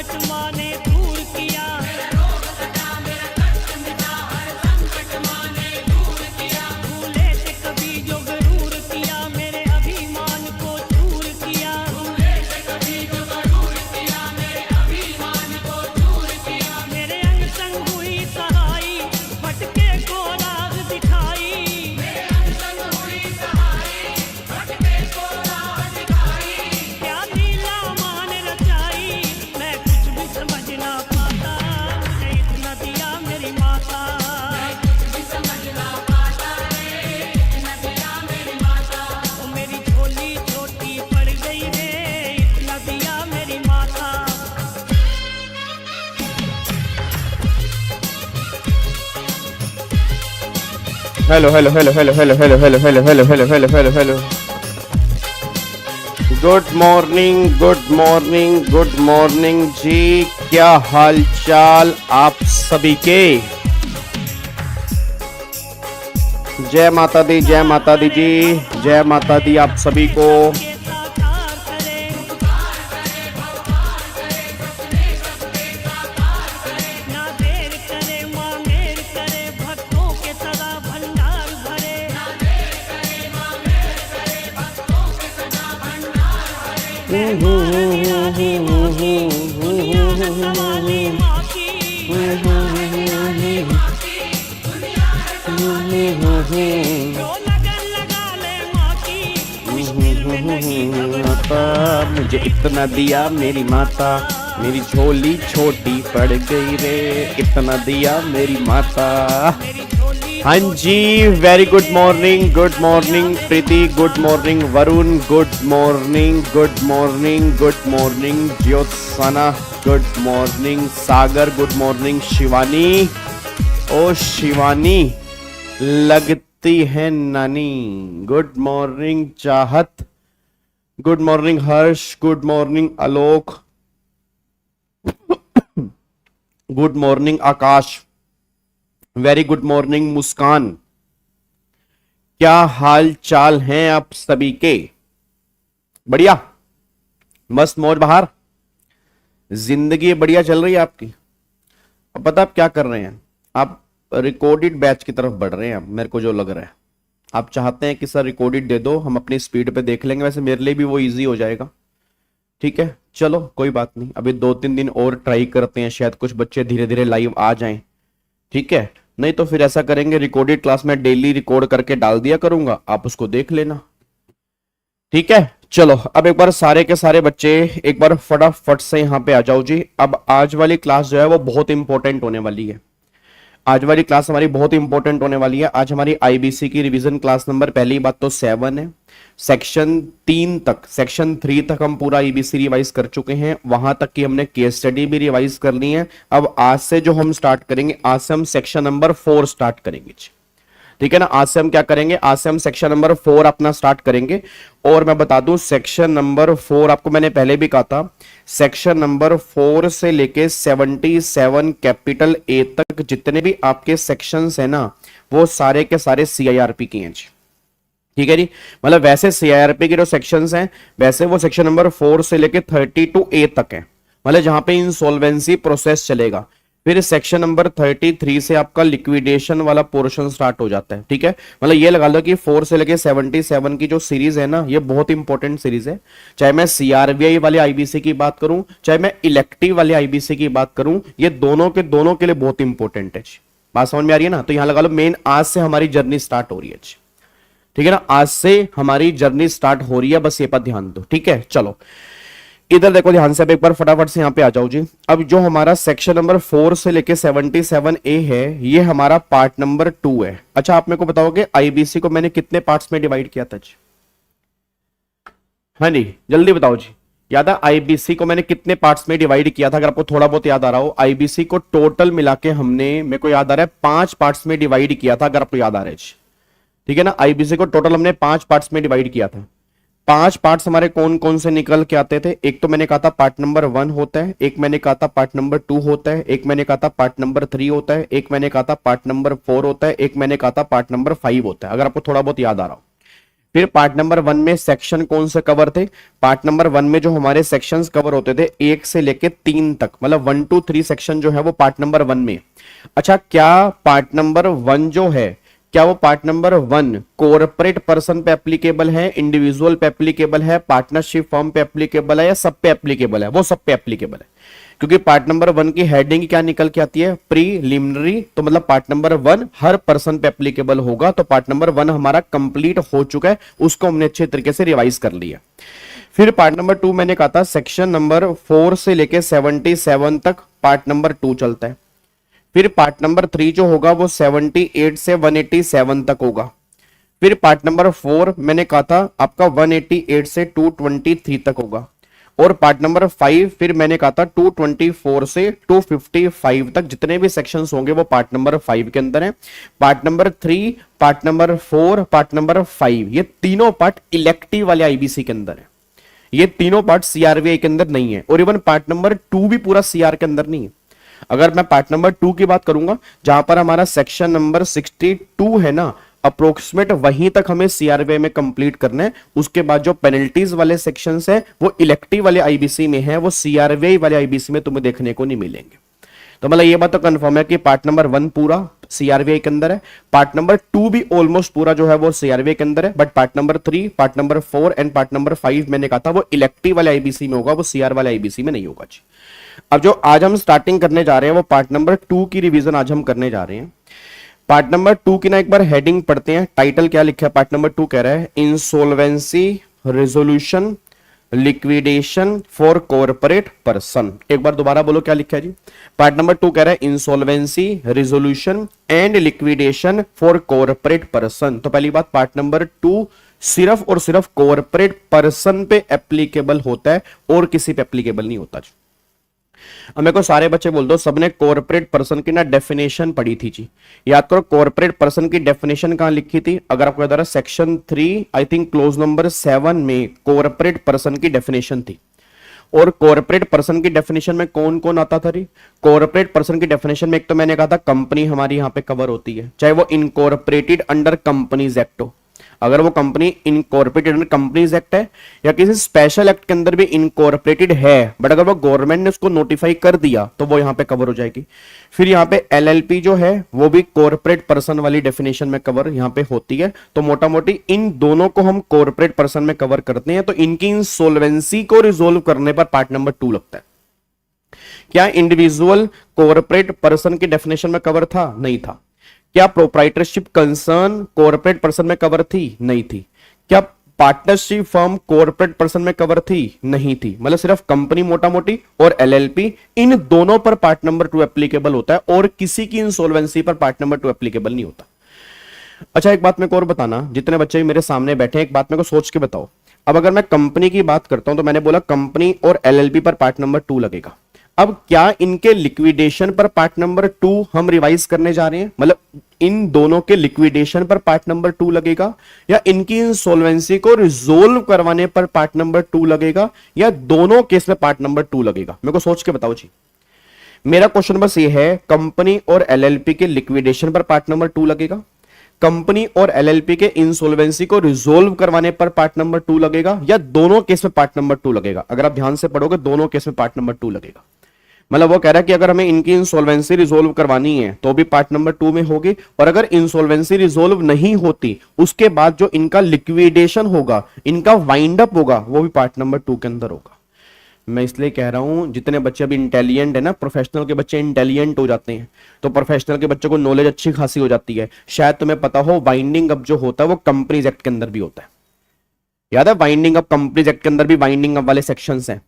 संकट माने दूर किया, भूले थे कभी जो गरूर किया, मेरे अभिमान को चूर किया, मेरे अंग संग हुई सहाई, भटके को राह दिखाई, क्या लीला मान रचाई, मैं कुछ भी समझ ना पाता, मुझे इतना दिया मेरी माता, ओ मेरी झोली छोटी पड़ गई रे, इतना दिया मेरी माता। Hello hello hello hello hello hello hello hello hello hello hello hello hello. Good morning good morning good morning जी, क्या हाल चाल आप सभी के। जय माता दी जय माता दी जी, जय माता दी आप सभी को। के साकार करे, ना देर करे माँ मेर करे, भक्तों के सदा भंडार भरे, इलाही माँ की, दुनिया न संभाली माँ की, जो लगन लगा ले माँ की, मुश्किल में नहीं माता मुझे इतना दिया मेरी माता, मेरी झोली छोटी पड़ गई रे, इतना दिया मेरी माता। मेरी झोली हाँ जी, very good morning Preeti, good morning Varun, good morning good morning Jyotsna, good morning Sagar, good morning Shivani. ओ शिवानी लगती है नानी, good morning Chahat, good morning Harsh, good morning Alok, good morning Akash, very good morning Muskan. क्या हाल चाल हैं आप सभी के। बढ़िया, मस्त मौज बहार, जिंदगी बढ़िया चल रही है आपकी। अब पता आप क्या कर रहे हैं, आप रिकॉर्डेड बैच की तरफ बढ़ रहे हैं। मेरे को जो लग रहा है आप चाहते हैं कि सर रिकॉर्डेड दे दो, हम अपनी स्पीड पे देख लेंगे, वैसे मेरे लिए भी वो इजी हो जाएगा। ठीक है, चलो कोई बात नहीं, अभी 2-3 दिन और ट्राई करते हैं, शायद कुछ बच्चे धीरे धीरे लाइव आ जाएं। ठीक है, नहीं तो फिर ऐसा करेंगे, रिकॉर्डेड क्लास में डेली रिकॉर्ड करके डाल दिया करूंगा, आप उसको देख लेना। ठीक है, चलो अब एक बार सारे के सारे बच्चे एक बार फटाफट से यहाँ पे आ जाओ जी। अब आज वाली क्लास जो है वो बहुत इंपॉर्टेंट होने वाली है। आज वाली क्लास हमारी बहुत इंपॉर्टेंट होने वाली है। आज हमारी आईबीसी की रिवीजन क्लास नंबर, पहली बात तो 7 है। सेक्शन 3 तक, सेक्शन 3 तक हम पूरा आईबीसी रिवाइज कर चुके हैं, वहां तक की हमने केस स्टडी भी रिवाइज कर ली है। अब आज से जो हम स्टार्ट करेंगे, आज से हम सेक्शन नंबर 4 स्टार्ट करेंगे। ठीक है ना, आज से हम क्या करेंगे, आज से हम सेक्शन नंबर 4 अपना स्टार्ट करेंगे। और मैं बता दूं, सेक्शन नंबर 4 आपको मैंने पहले भी कहा था, सेक्शन नंबर 4 से लेके 77 कैपिटल ए तक जितने भी आपके सेक्शंस है ना, वो सारे के सारे सीआईआरपी के हैं जी। ठीक है जी, मतलब वैसे सीआईआरपी के जो सेक्शंस हैं, वैसे वो सेक्शन नंबर 4 से लेके 32 ए तक है, मतलब जहां पे इंसॉल्वेंसी प्रोसेस चलेगा। फिर सेक्शन नंबर 33 से आपका लिक्विडेशन वाला पोर्शन स्टार्ट हो जाता है। ठीक है, मतलब ये लगा लो कि 4 से लेके 77 की जो सीरीज है ना, ये बहुत इंपॉर्टेंट सीरीज है। चाहे मैं सीआरबीआई वाले आईबीसी की बात करूं, चाहे मैं इलेक्टिव वाले आईबीसी की बात करूं, ये दोनों के लिए बहुत इंपॉर्टेंट है। बात समझ में आ रही है ना, तो यहां लगा लो मेन आज से हमारी जर्नी स्टार्ट हो रही है। ठीक है ना, आज से हमारी जर्नी स्टार्ट हो रही है, बस ये पर ध्यान दो। ठीक है, चलो इधर देखो ध्यान से, अब एक बार फटाफट से यहां पे आ जाओ जी। अब जो हमारा सेक्शन नंबर 4 से लेके 77 ए है, ये हमारा पार्ट नंबर 2 है। अच्छा, आप मेरे को बताओगे आईबीसी को मैंने कितने पार्ट्स में डिवाइड किया था जी? हाँ जी, जल्दी बताओ जी, याद है आईबीसी को मैंने कितने पार्ट्स में डिवाइड किया था? अगर आपको थोड़ा बहुत याद आ रहा हो, आईबीसी को टोटल मिला के हमने, मेरे को याद आ रहा है 5 पार्ट्स में डिवाइड किया था, अगर आपको याद आ रहा है। ठीक है ना, आईबीसी को टोटल हमने 5 पार्ट्स में डिवाइड किया था। 5 पार्ट्स हमारे कौन कौन से निकल के आते थे? एक तो मैंने कहा था पार्ट नंबर 1 होता है, एक मैंने कहा था पार्ट नंबर 2 होता है, एक मैंने कहा था पार्ट नंबर 3 होता है, एक मैंने कहा था पार्ट नंबर 4 होता है, एक मैंने कहा था पार्ट नंबर 5 होता है, अगर आपको थोड़ा बहुत याद आ रहा हो। फिर पार्ट नंबर 1 में सेक्शन कौन से कवर थे? पार्ट नंबर 1 में जो हमारे सेक्शंस कवर होते थे 1 से लेके 3 तक, मतलब 1 to 3 सेक्शन जो है वो पार्ट नंबर 1 में। अच्छा, क्या पार्ट नंबर 1 जो है, क्या वो पार्ट नंबर 1 कॉर्पोरेट पर्सन पे एप्लीकेबल है, इंडिविजुअल पे एप्लीकेबल है, पार्टनरशिप फर्म पे एप्लीकेबल है, या सब पे एप्लीकेबल है? वो सब पे एप्लीकेबल है, क्योंकि पार्ट नंबर 1 की हेडिंग क्या निकल के आती है? प्रीलिमिनरी। तो मतलब पार्ट नंबर 1 हर पर्सन पे एप्लीकेबल होगा। तो पार्ट नंबर 1 हमारा कंप्लीट हो चुका है, उसको हमने अच्छे तरीके से रिवाइज कर लिया। फिर पार्ट नंबर 2 मैंने कहा था सेक्शन नंबर 4 से लेके 77 तक पार्ट नंबर 2 चलता है। फिर पार्ट नंबर 3 जो होगा वो 78 से 187 तक होगा। फिर पार्ट नंबर 4 मैंने कहा था आपका 188 से 223 तक होगा। और पार्ट नंबर 5 फिर मैंने कहा था 224 से 255 तक जितने भी सेक्शंस होंगे वो पार्ट नंबर 5 के अंदर है। Part number 3, part number 4, part number 5, ये तीनों पार्ट इलेक्टिव वाले आईबीसी के अंदर है। ये तीनों पार्ट सीआरवीआई के अंदर नहीं है। और इवन पार्ट नंबर 2 भी पूरा सीआर के अंदर नहीं है। अगर मैं पार्ट नंबर 2 की बात करूंगा, जहां पर हमारा सेक्शन नंबर 62 है ना, अप्रोक्सीमेट वहीं तक हमें सीआरवीआई में कंप्लीट करना है। उसके बाद जो पेनल्टीज वाले सेक्शंस है वो इलेक्टिव वाले आईबीसी में है, वो सीआरवीआई वाले आईबीसी में तुम्हें देखने को नहीं मिलेंगे। तो मतलब ये बात तो कंफर्म है कि पार्ट नंबर 1 पूरा सीआरवीआई के अंदर है, पार्ट नंबर 2 भी ऑलमोस्ट पूरा जो है वो सीआरवीआई के अंदर है, but part number 3, part number 4 and part number 5 मैंने कहा था वो इलेक्टिव वाले आईबीसी में होगा, वो सीआर वाले आईबीसी में नहीं होगा जी। अब जो आज हम स्टार्टिंग करने जा रहे हैं वो पार्ट नंबर 2 की रिवीजन आज हम करने जा रहे हैं। पार्ट नंबर 2 की ना एक बार हेडिंग पढ़ते हैं। टाइटल क्या लिखा है? पार्ट नंबर 2 कह रहा है insolvency resolution liquidation for corporate person. एक बार दोबारा बोलो क्या लिखा है जी। पार्ट नंबर 2 कह रहा है insolvency resolution and liquidation for corporate person. तो पहली बात, पार्ट नंबर 2 सिर्फ और सिर्फ कॉर्पोरेट पर्सन पे एप्लीकेबल होता है और किसी पे एप्लीकेबल नहीं होता जी। अब मेरे को सारे बच्चे बोल दो, सबने कॉर्पोरेट पर्सन की ना डेफिनेशन पढ़ी थी जी। याद करो कॉर्पोरेट पर्सन की डेफिनेशन कहां लिखी थी? अगर आपको याद आ रहा, section 3 I think close number 7 में कॉर्पोरेट पर्सन की डेफिनेशन थी। और कॉर्पोरेट पर्सन की डेफिनेशन में कौन कौन आता था री? कॉर्पोरेट पर्सन की डेफिनेशन में एक तो मैंने कहा था कंपनी हमारी यहां पे कवर होती है, चाहे वो इनकॉर्पोरेटेड अंडर कंपनीज एक्ट हो। अगर वो company incorporated under companies act है या किसी स्पेशल एक्ट के अंदर भी इनकॉर्पोरेटेड है, बट अगर वो गवर्नमेंट ने उसको नोटिफाई कर दिया तो वो यहां पे कवर हो जाएगी। फिर यहां पे एलएलपी जो है वो भी कॉर्पोरेट पर्सन वाली डेफिनेशन में कवर यहां पे होती है। तो मोटा मोटी इन दोनों को हम कॉर्पोरेट पर्सन में कवर करते हैं। तो इनकी इंसॉल्वेंसी को रिजोल्व करने पर पार्ट नंबर 2 लगता है। क्या इंडिविजुअल कॉर्पोरेट पर्सन की डेफिनेशन में कवर था? नहीं था। क्या प्रोप्राइटरशिप कंसर्न कॉर्पोरेट पर्सन में कवर थी? नहीं थी। क्या पार्टनरशिप फर्म कॉर्पोरेट पर्सन में कवर थी? नहीं थी। मतलब सिर्फ कंपनी मोटा मोटी और एलएलपी, इन दोनों पर पार्ट नंबर 2 एप्लीकेबल होता है और किसी की इंसॉल्वेंसी पर पार्ट नंबर 2 एप्लीकेबल नहीं होता। अच्छा, एक बात मेरे को और बताना, जितने बच्चे मेरे सामने बैठे हैं एक बात मेरे को सोच के बताओ। अब अगर मैं कंपनी की बात करता हूं तो मैंने बोला कंपनी और एलएलपी पर पार्ट नंबर 2 लगेगा। अब क्या इनके लिक्विडेशन पर पार्ट नंबर 2 हम रिवाइज करने जा रहे हैं? मतलब इन दोनों के लिक्विडेशन पर पार्ट नंबर 2 लगेगा, या इनकी इंसॉल्वेंसी को रिजोल्व करवाने पर पार्ट नंबर 2 लगेगा, या दोनों केस में पार्ट नंबर 2 लगेगा? मेरे को सोच के बताओ जी। मेरा क्वेश्चन बस ये है, कंपनी और एलएलपी के लिक्विडेशन पर पार्ट नंबर 2 लगेगा, कंपनी और एलएलपी के इंसॉल्वेंसी को रिजोल्व करवाने पर पार्ट नंबर 2 लगेगा, या दोनों केस में पार्ट नंबर 2 लगेगा? अगर आप ध्यान से पढ़ोगे दोनों केस में पार्ट नंबर 2 लगेगा। मतलब वो कह रहा है कि अगर हमें इनकी इंसॉल्वेंसी रिजोल्व करवानी है तो भी पार्ट नंबर 2 में होगी, और अगर इंसॉल्वेंसी रिजोल्व नहीं होती उसके बाद जो इनका लिक्विडेशन होगा, इनका वाइंड अप होगा, वो भी पार्ट नंबर 2 के अंदर होगा। मैं इसलिए कह रहा हूं जितने बच्चे अभी इंटेलिजेंट है ना, प्रोफेशनल के बच्चे इंटेलिजेंट हो जाते हैं, तो प्रोफेशनल के बच्चों को नॉलेज अच्छी खासी हो जाती है। शायद तुम्हें पता हो वाइंडिंग अप जो होता है वो कंपनीज एक्ट के अंदर भी होता है। याद है वाइंडिंग अप कंपनीज एक्ट के अंदर भी वाइंडिंग अप वाले सेक्शंस हैं।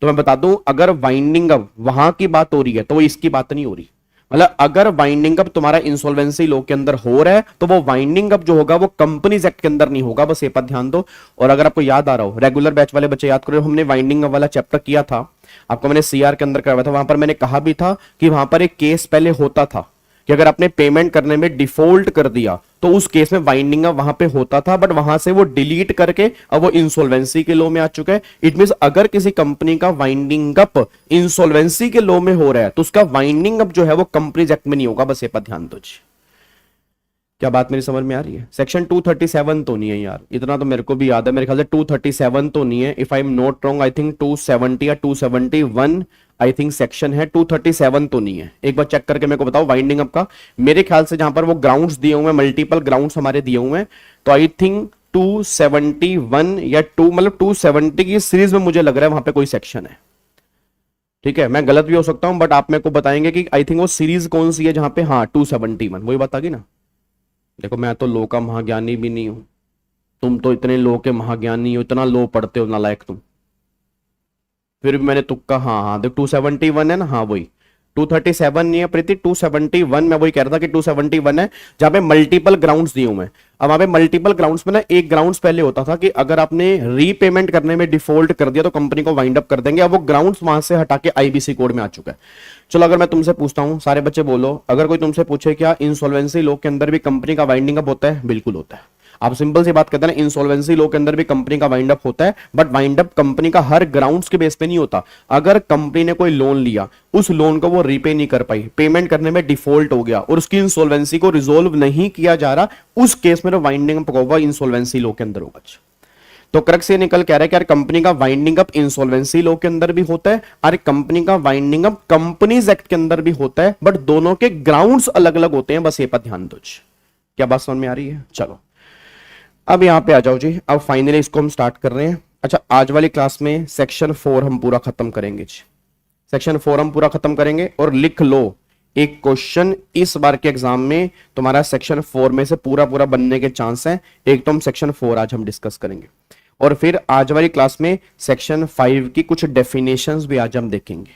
तो मैं बता दूं, अगर वाइंडिंग अप वहां की बात हो रही है तो वो इसकी बात नहीं हो रही। मतलब अगर वाइंडिंग अप तुम्हारा इंसॉल्वेंसी लॉ के अंदर हो रहा है तो वो वाइंडिंग अप जो होगा वो कंपनीज एक्ट के अंदर नहीं होगा, बस ये पर ध्यान दो। और अगर आपको याद आ रहा हो, रेगुलर बैच वाले बच्चे याद करो, हमने वाइंडिंग अप वाला चैप्टर किया था, आपको मैंने सीआर के अंदर करवाया था। वहां पर मैंने कहा भी था कि वहां पर एक केस पहले होता था कि अगर आपने पेमेंट करने में डिफॉल्ट कर दिया तो उस केस में वाइंडिंग अप वहां पे होता था, बट वहां से वो डिलीट करके अब वो इंसॉल्वेंसी के लॉ में आ चुका है। इट मींस अगर किसी कंपनी का वाइंडिंग अप इंसॉल्वेंसी के लॉ में हो रहा है तो उसका वाइंडिंग अप जो है वो कंपनीज एक्ट में नहीं होगा, बस ये पर ध्यान दो जी। क्या बात मेरी समझ में आ रही है? सेक्शन 237 तो नहीं है यार, इतना तो मेरे को भी याद है, मेरे ख्याल से 237 तो नहीं है, if I am not wrong I think 270 या 271 आई थिंक सेक्शन है, 237 तो नहीं है। एक बार चेक करके मेरे को बताओ वाइंडिंग अप का। मेरे ख्याल से जहां पर वो ग्राउंड्स दिए हुए हैं, मल्टीपल ग्राउंड्स हमारे दिए हुए हैं, तो आई थिंक 271 या 2 मतलब 270 की सीरीज में मुझे लग रहा है वहां पे कोई सेक्शन है। ठीक है, मैं गलत भी हो सकता हूं, बट आप मेरे को बताएंगे कि आई थिंक वो सीरीज कौन सी है जहां पे, हाँ 271 वही बात आ गई ना। देखो मैं तो लो का महाज्ञानी भी नहीं हूं, तुम तो इतने लो के महाज्ञानी हो, इतना लो पढ़ते हो नालायक तुम, फिर भी मैंने तुक्का, हाँ हाँ देख 271 है ना, हाँ वही 237 नहीं है प्रीति, 271 मैं वही कह रहा था कि 271 है, जहां पे मल्टीपल ग्राउंड्स दिए हुए हैं। अब वहां पे मल्टीपल ग्राउंड्स में ना एक ग्राउंड्स पहले होता था कि अगर आपने रीपेमेंट करने में डिफॉल्ट कर दिया तो कंपनी को वाइंड अप कर देंगे, अब वो ग्राउंड्स वहां से हटा के आईबीसी कोड में आ चुका है। चलो अगर मैं तुमसे पूछता हूं, सारे बच्चे बोलो, अगर कोई तुमसे पूछे क्या इंसॉल्वेंसी लॉ के अंदर भी कंपनी का वाइंडिंग अप होता है? बिल्कुल होता है। आप सिंपल सी बात कहते हैं ना, इंसॉल्वेंसी लॉ के अंदर भी कंपनी का वाइंड अप होता है, बट वाइंड अप कंपनी का हर ग्राउंड्स के बेस पे नहीं होता। अगर कंपनी ने कोई लोन लिया, उस लोन को वो रीपे नहीं कर पाई, पेमेंट करने में डिफॉल्ट हो गया और उसकी इंसॉल्वेंसी को रिजोल्व नहीं किया जा रहा, उस केस में तो वाइंडिंग अप होगा इंसॉल्वेंसी लॉ के अंदर होगा। तो क्रक्स ये निकल कह रहा है कि यार कंपनी का वाइंडिंग अप इंसॉल्वेंसी लॉ के अंदर भी होता है, और कंपनी का वाइंडिंग अप कंपनीज एक्ट के अंदर भी होता है, बट दोनों के ग्राउंड्स अलग अलग होते हैं, बस ये पर ध्यान दो। क्या बात समझ में आ रही है? चलो अब यहां पे आ जाओ जी, अब फाइनली इसको हम स्टार्ट कर रहे हैं। अच्छा, आज वाली क्लास में सेक्शन 4 हम पूरा खत्म करेंगे जी, सेक्शन 4 हम पूरा खत्म करेंगे, और लिख लो एक क्वेश्चन इस बार के एग्जाम में तुम्हारा सेक्शन 4 में से पूरा पूरा बनने के चांस हैं। एक तो हम सेक्शन 4 आज हम डिस्कस करेंगे, और फिर आज वाली क्लास में सेक्शन 5 की कुछ डेफिनेशंस भी आज हम देखेंगे,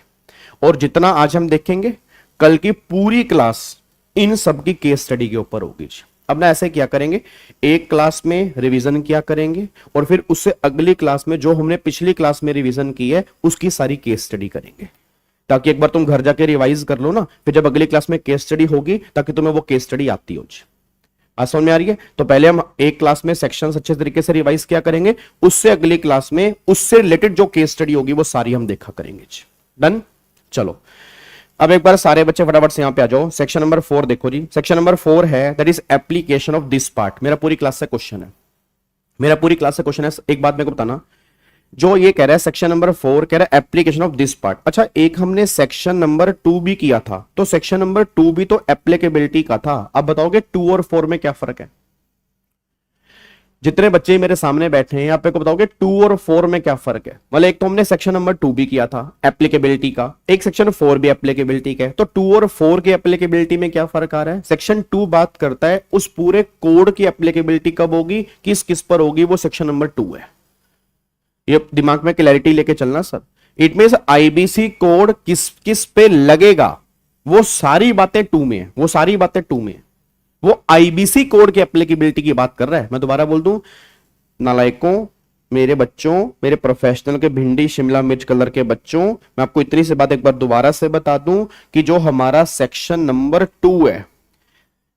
और जितना आज हम देखेंगे कल की पूरी क्लास इन सब की केस स्टडी के ऊपर होगी जी। अब ना ऐसे क्या करेंगे, एक क्लास में रिवीजन किया करेंगे, और फिर उससे अगली क्लास में जो हमने पिछली क्लास में रिवीजन की है उसकी सारी केस स्टडी करेंगे, ताकि एक बार तुम घर जाके रिवाइज कर लो ना, फिर जब अगली क्लास में केस स्टडी होगी ताकि तुम्हें वो केस स्टडी आती हो। आज समझ में आ रही है? तो पहले हम एक क्लास में सेक्शंस अच्छे तरीके से रिवाइज किया करेंगे, उससे अगली क्लास में उससे रिलेटेड जो केस स्टडी होगी वो सारी हम देखा करेंगे। डन? चलो अब एक बार सारे बच्चे फटाफट से यहां पे आ जाओ। सेक्शन नंबर 4 देखो जी, सेक्शन नंबर 4 है that is application of this part. मेरा पूरी क्लास से क्वेश्चन है, मेरा पूरी क्लास से क्वेश्चन है। एक बात मेरे को बताना, जो ये कह रहा है सेक्शन नंबर 4 कह रहा है एप्लीकेशन ऑफ दिस पार्ट। अच्छा, एक हमने सेक्शन नंबर 2 भी किया था, तो सेक्शन नंबर 2 भी तो एप्लीकेबिलिटी का था। अब बताओगे 2 और 4 में क्या फर्क है? जितने बच्चे मेरे सामने बैठे हैं आप को बताओगे 2 और 4 में क्या फर्क है? मतलब एक तो हमने सेक्शन नंबर 2 भी किया था एप्लीकेबिलिटी का, एक सेक्शन 4 भी एप्लीकेबिलिटी का है, तो 2 और 4 की एप्लीकेबिलिटी में क्या फर्क आ रहा है? सेक्शन 2 बात करता है उस पूरे कोड की एप्लीकेबिलिटी कब होगी, किस किस पर होगी, वो सेक्शन नंबर 2 है। ये दिमाग में क्लैरिटी लेके चलना sir. It means IBC code किस किस पे लगेगा, वो सारी बातें 2 में है, वो सारी बातें 2 में है। वो आईबीसी कोड की एप्लीकेबिलिटी की बात कर रहा है। मैं दोबारा बोल दूं, नालायकों, मेरे बच्चों, मेरे प्रोफेशनल के भिंडी शिमला मिर्च कलर के बच्चों, मैं आपको इतनी सी बात एक बार दोबारा से बता दूं कि जो हमारा सेक्शन नंबर 2 है,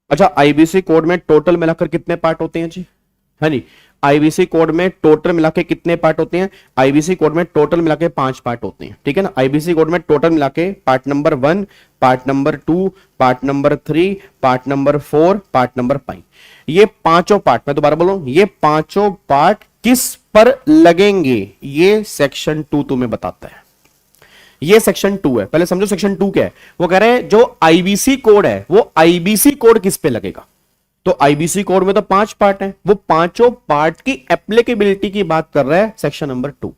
अच्छा आईबीसी कोड में टोटल मिलाकर कितने पार्ट होते हैं जी? है नहीं, आईबीसी कोड में टोटल मिला के कितने पार्ट होते हैं? आईबीसी कोड में टोटल मिला के 5 पार्ट होते हैं, ठीक है ना। आईबीसी कोड में टोटल मिला के part number 1, part number 2, part number 3, part number 4, part number 5। ये पांचों पार्ट, मैं दोबारा बोलूं, ये पांचों पार्ट किस पर लगेंगे ये सेक्शन 2 तुम्हें बताता है। ये सेक्शन 2 है, पहले समझो सेक्शन 2 क्या है। वो कह रहे हैं जो आईबीसी कोड है वो आईबीसी कोड किस पे लगेगा, तो आईबीसी कोड में तो 5 पार्ट हैं, वो पांचों पार्ट की एप्लीकेबिलिटी की बात कर रहा है सेक्शन नंबर 2।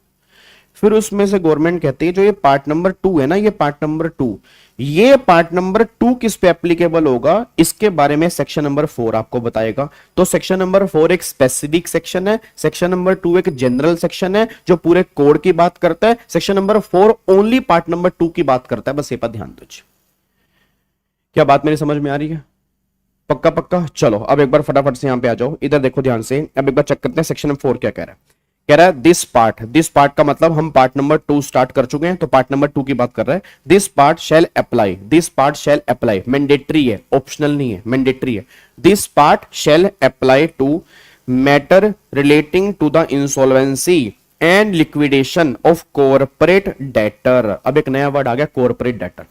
फिर उसमें से गवर्नमेंट कहती है जो ये पार्ट नंबर 2 है ना, ये पार्ट नंबर 2, ये पार्ट नंबर 2 किस पे एप्लीकेबल होगा, इसके बारे में सेक्शन नंबर 4 आपको बताएगा। तो सेक्शन नंबर 4 एक स्पेसिफिक सेक्शन है, सेक्शन नंबर 2 एक जनरल सेक्शन है जो पूरे कोड की बात करता है, section number 4 only part number 2 की बात करता है। बस ये पर ध्यान दो। क्या बात मेरी समझ में आ रही है? पक्का पक्का। चलो अब एक बार फटाफट से यहां पे आ जाओ, इधर देखो ध्यान से। अब एक बार चेक करते हैं सेक्शन नंबर 4 क्या कह रहा है। कह रहा है दिस पार्ट का मतलब हम पार्ट नंबर 2 स्टार्ट कर चुके हैं, तो पार्ट नंबर 2 की बात कर रहा है। This part shall apply, mandatory है, ऑप्शनल नहीं है, मैंडेटरी है। This part shall apply to matter relating to the insolvency and liquidation of corporate debtor. अब एक नया वर्ड आ गया, कॉर्पोरेट डेटर।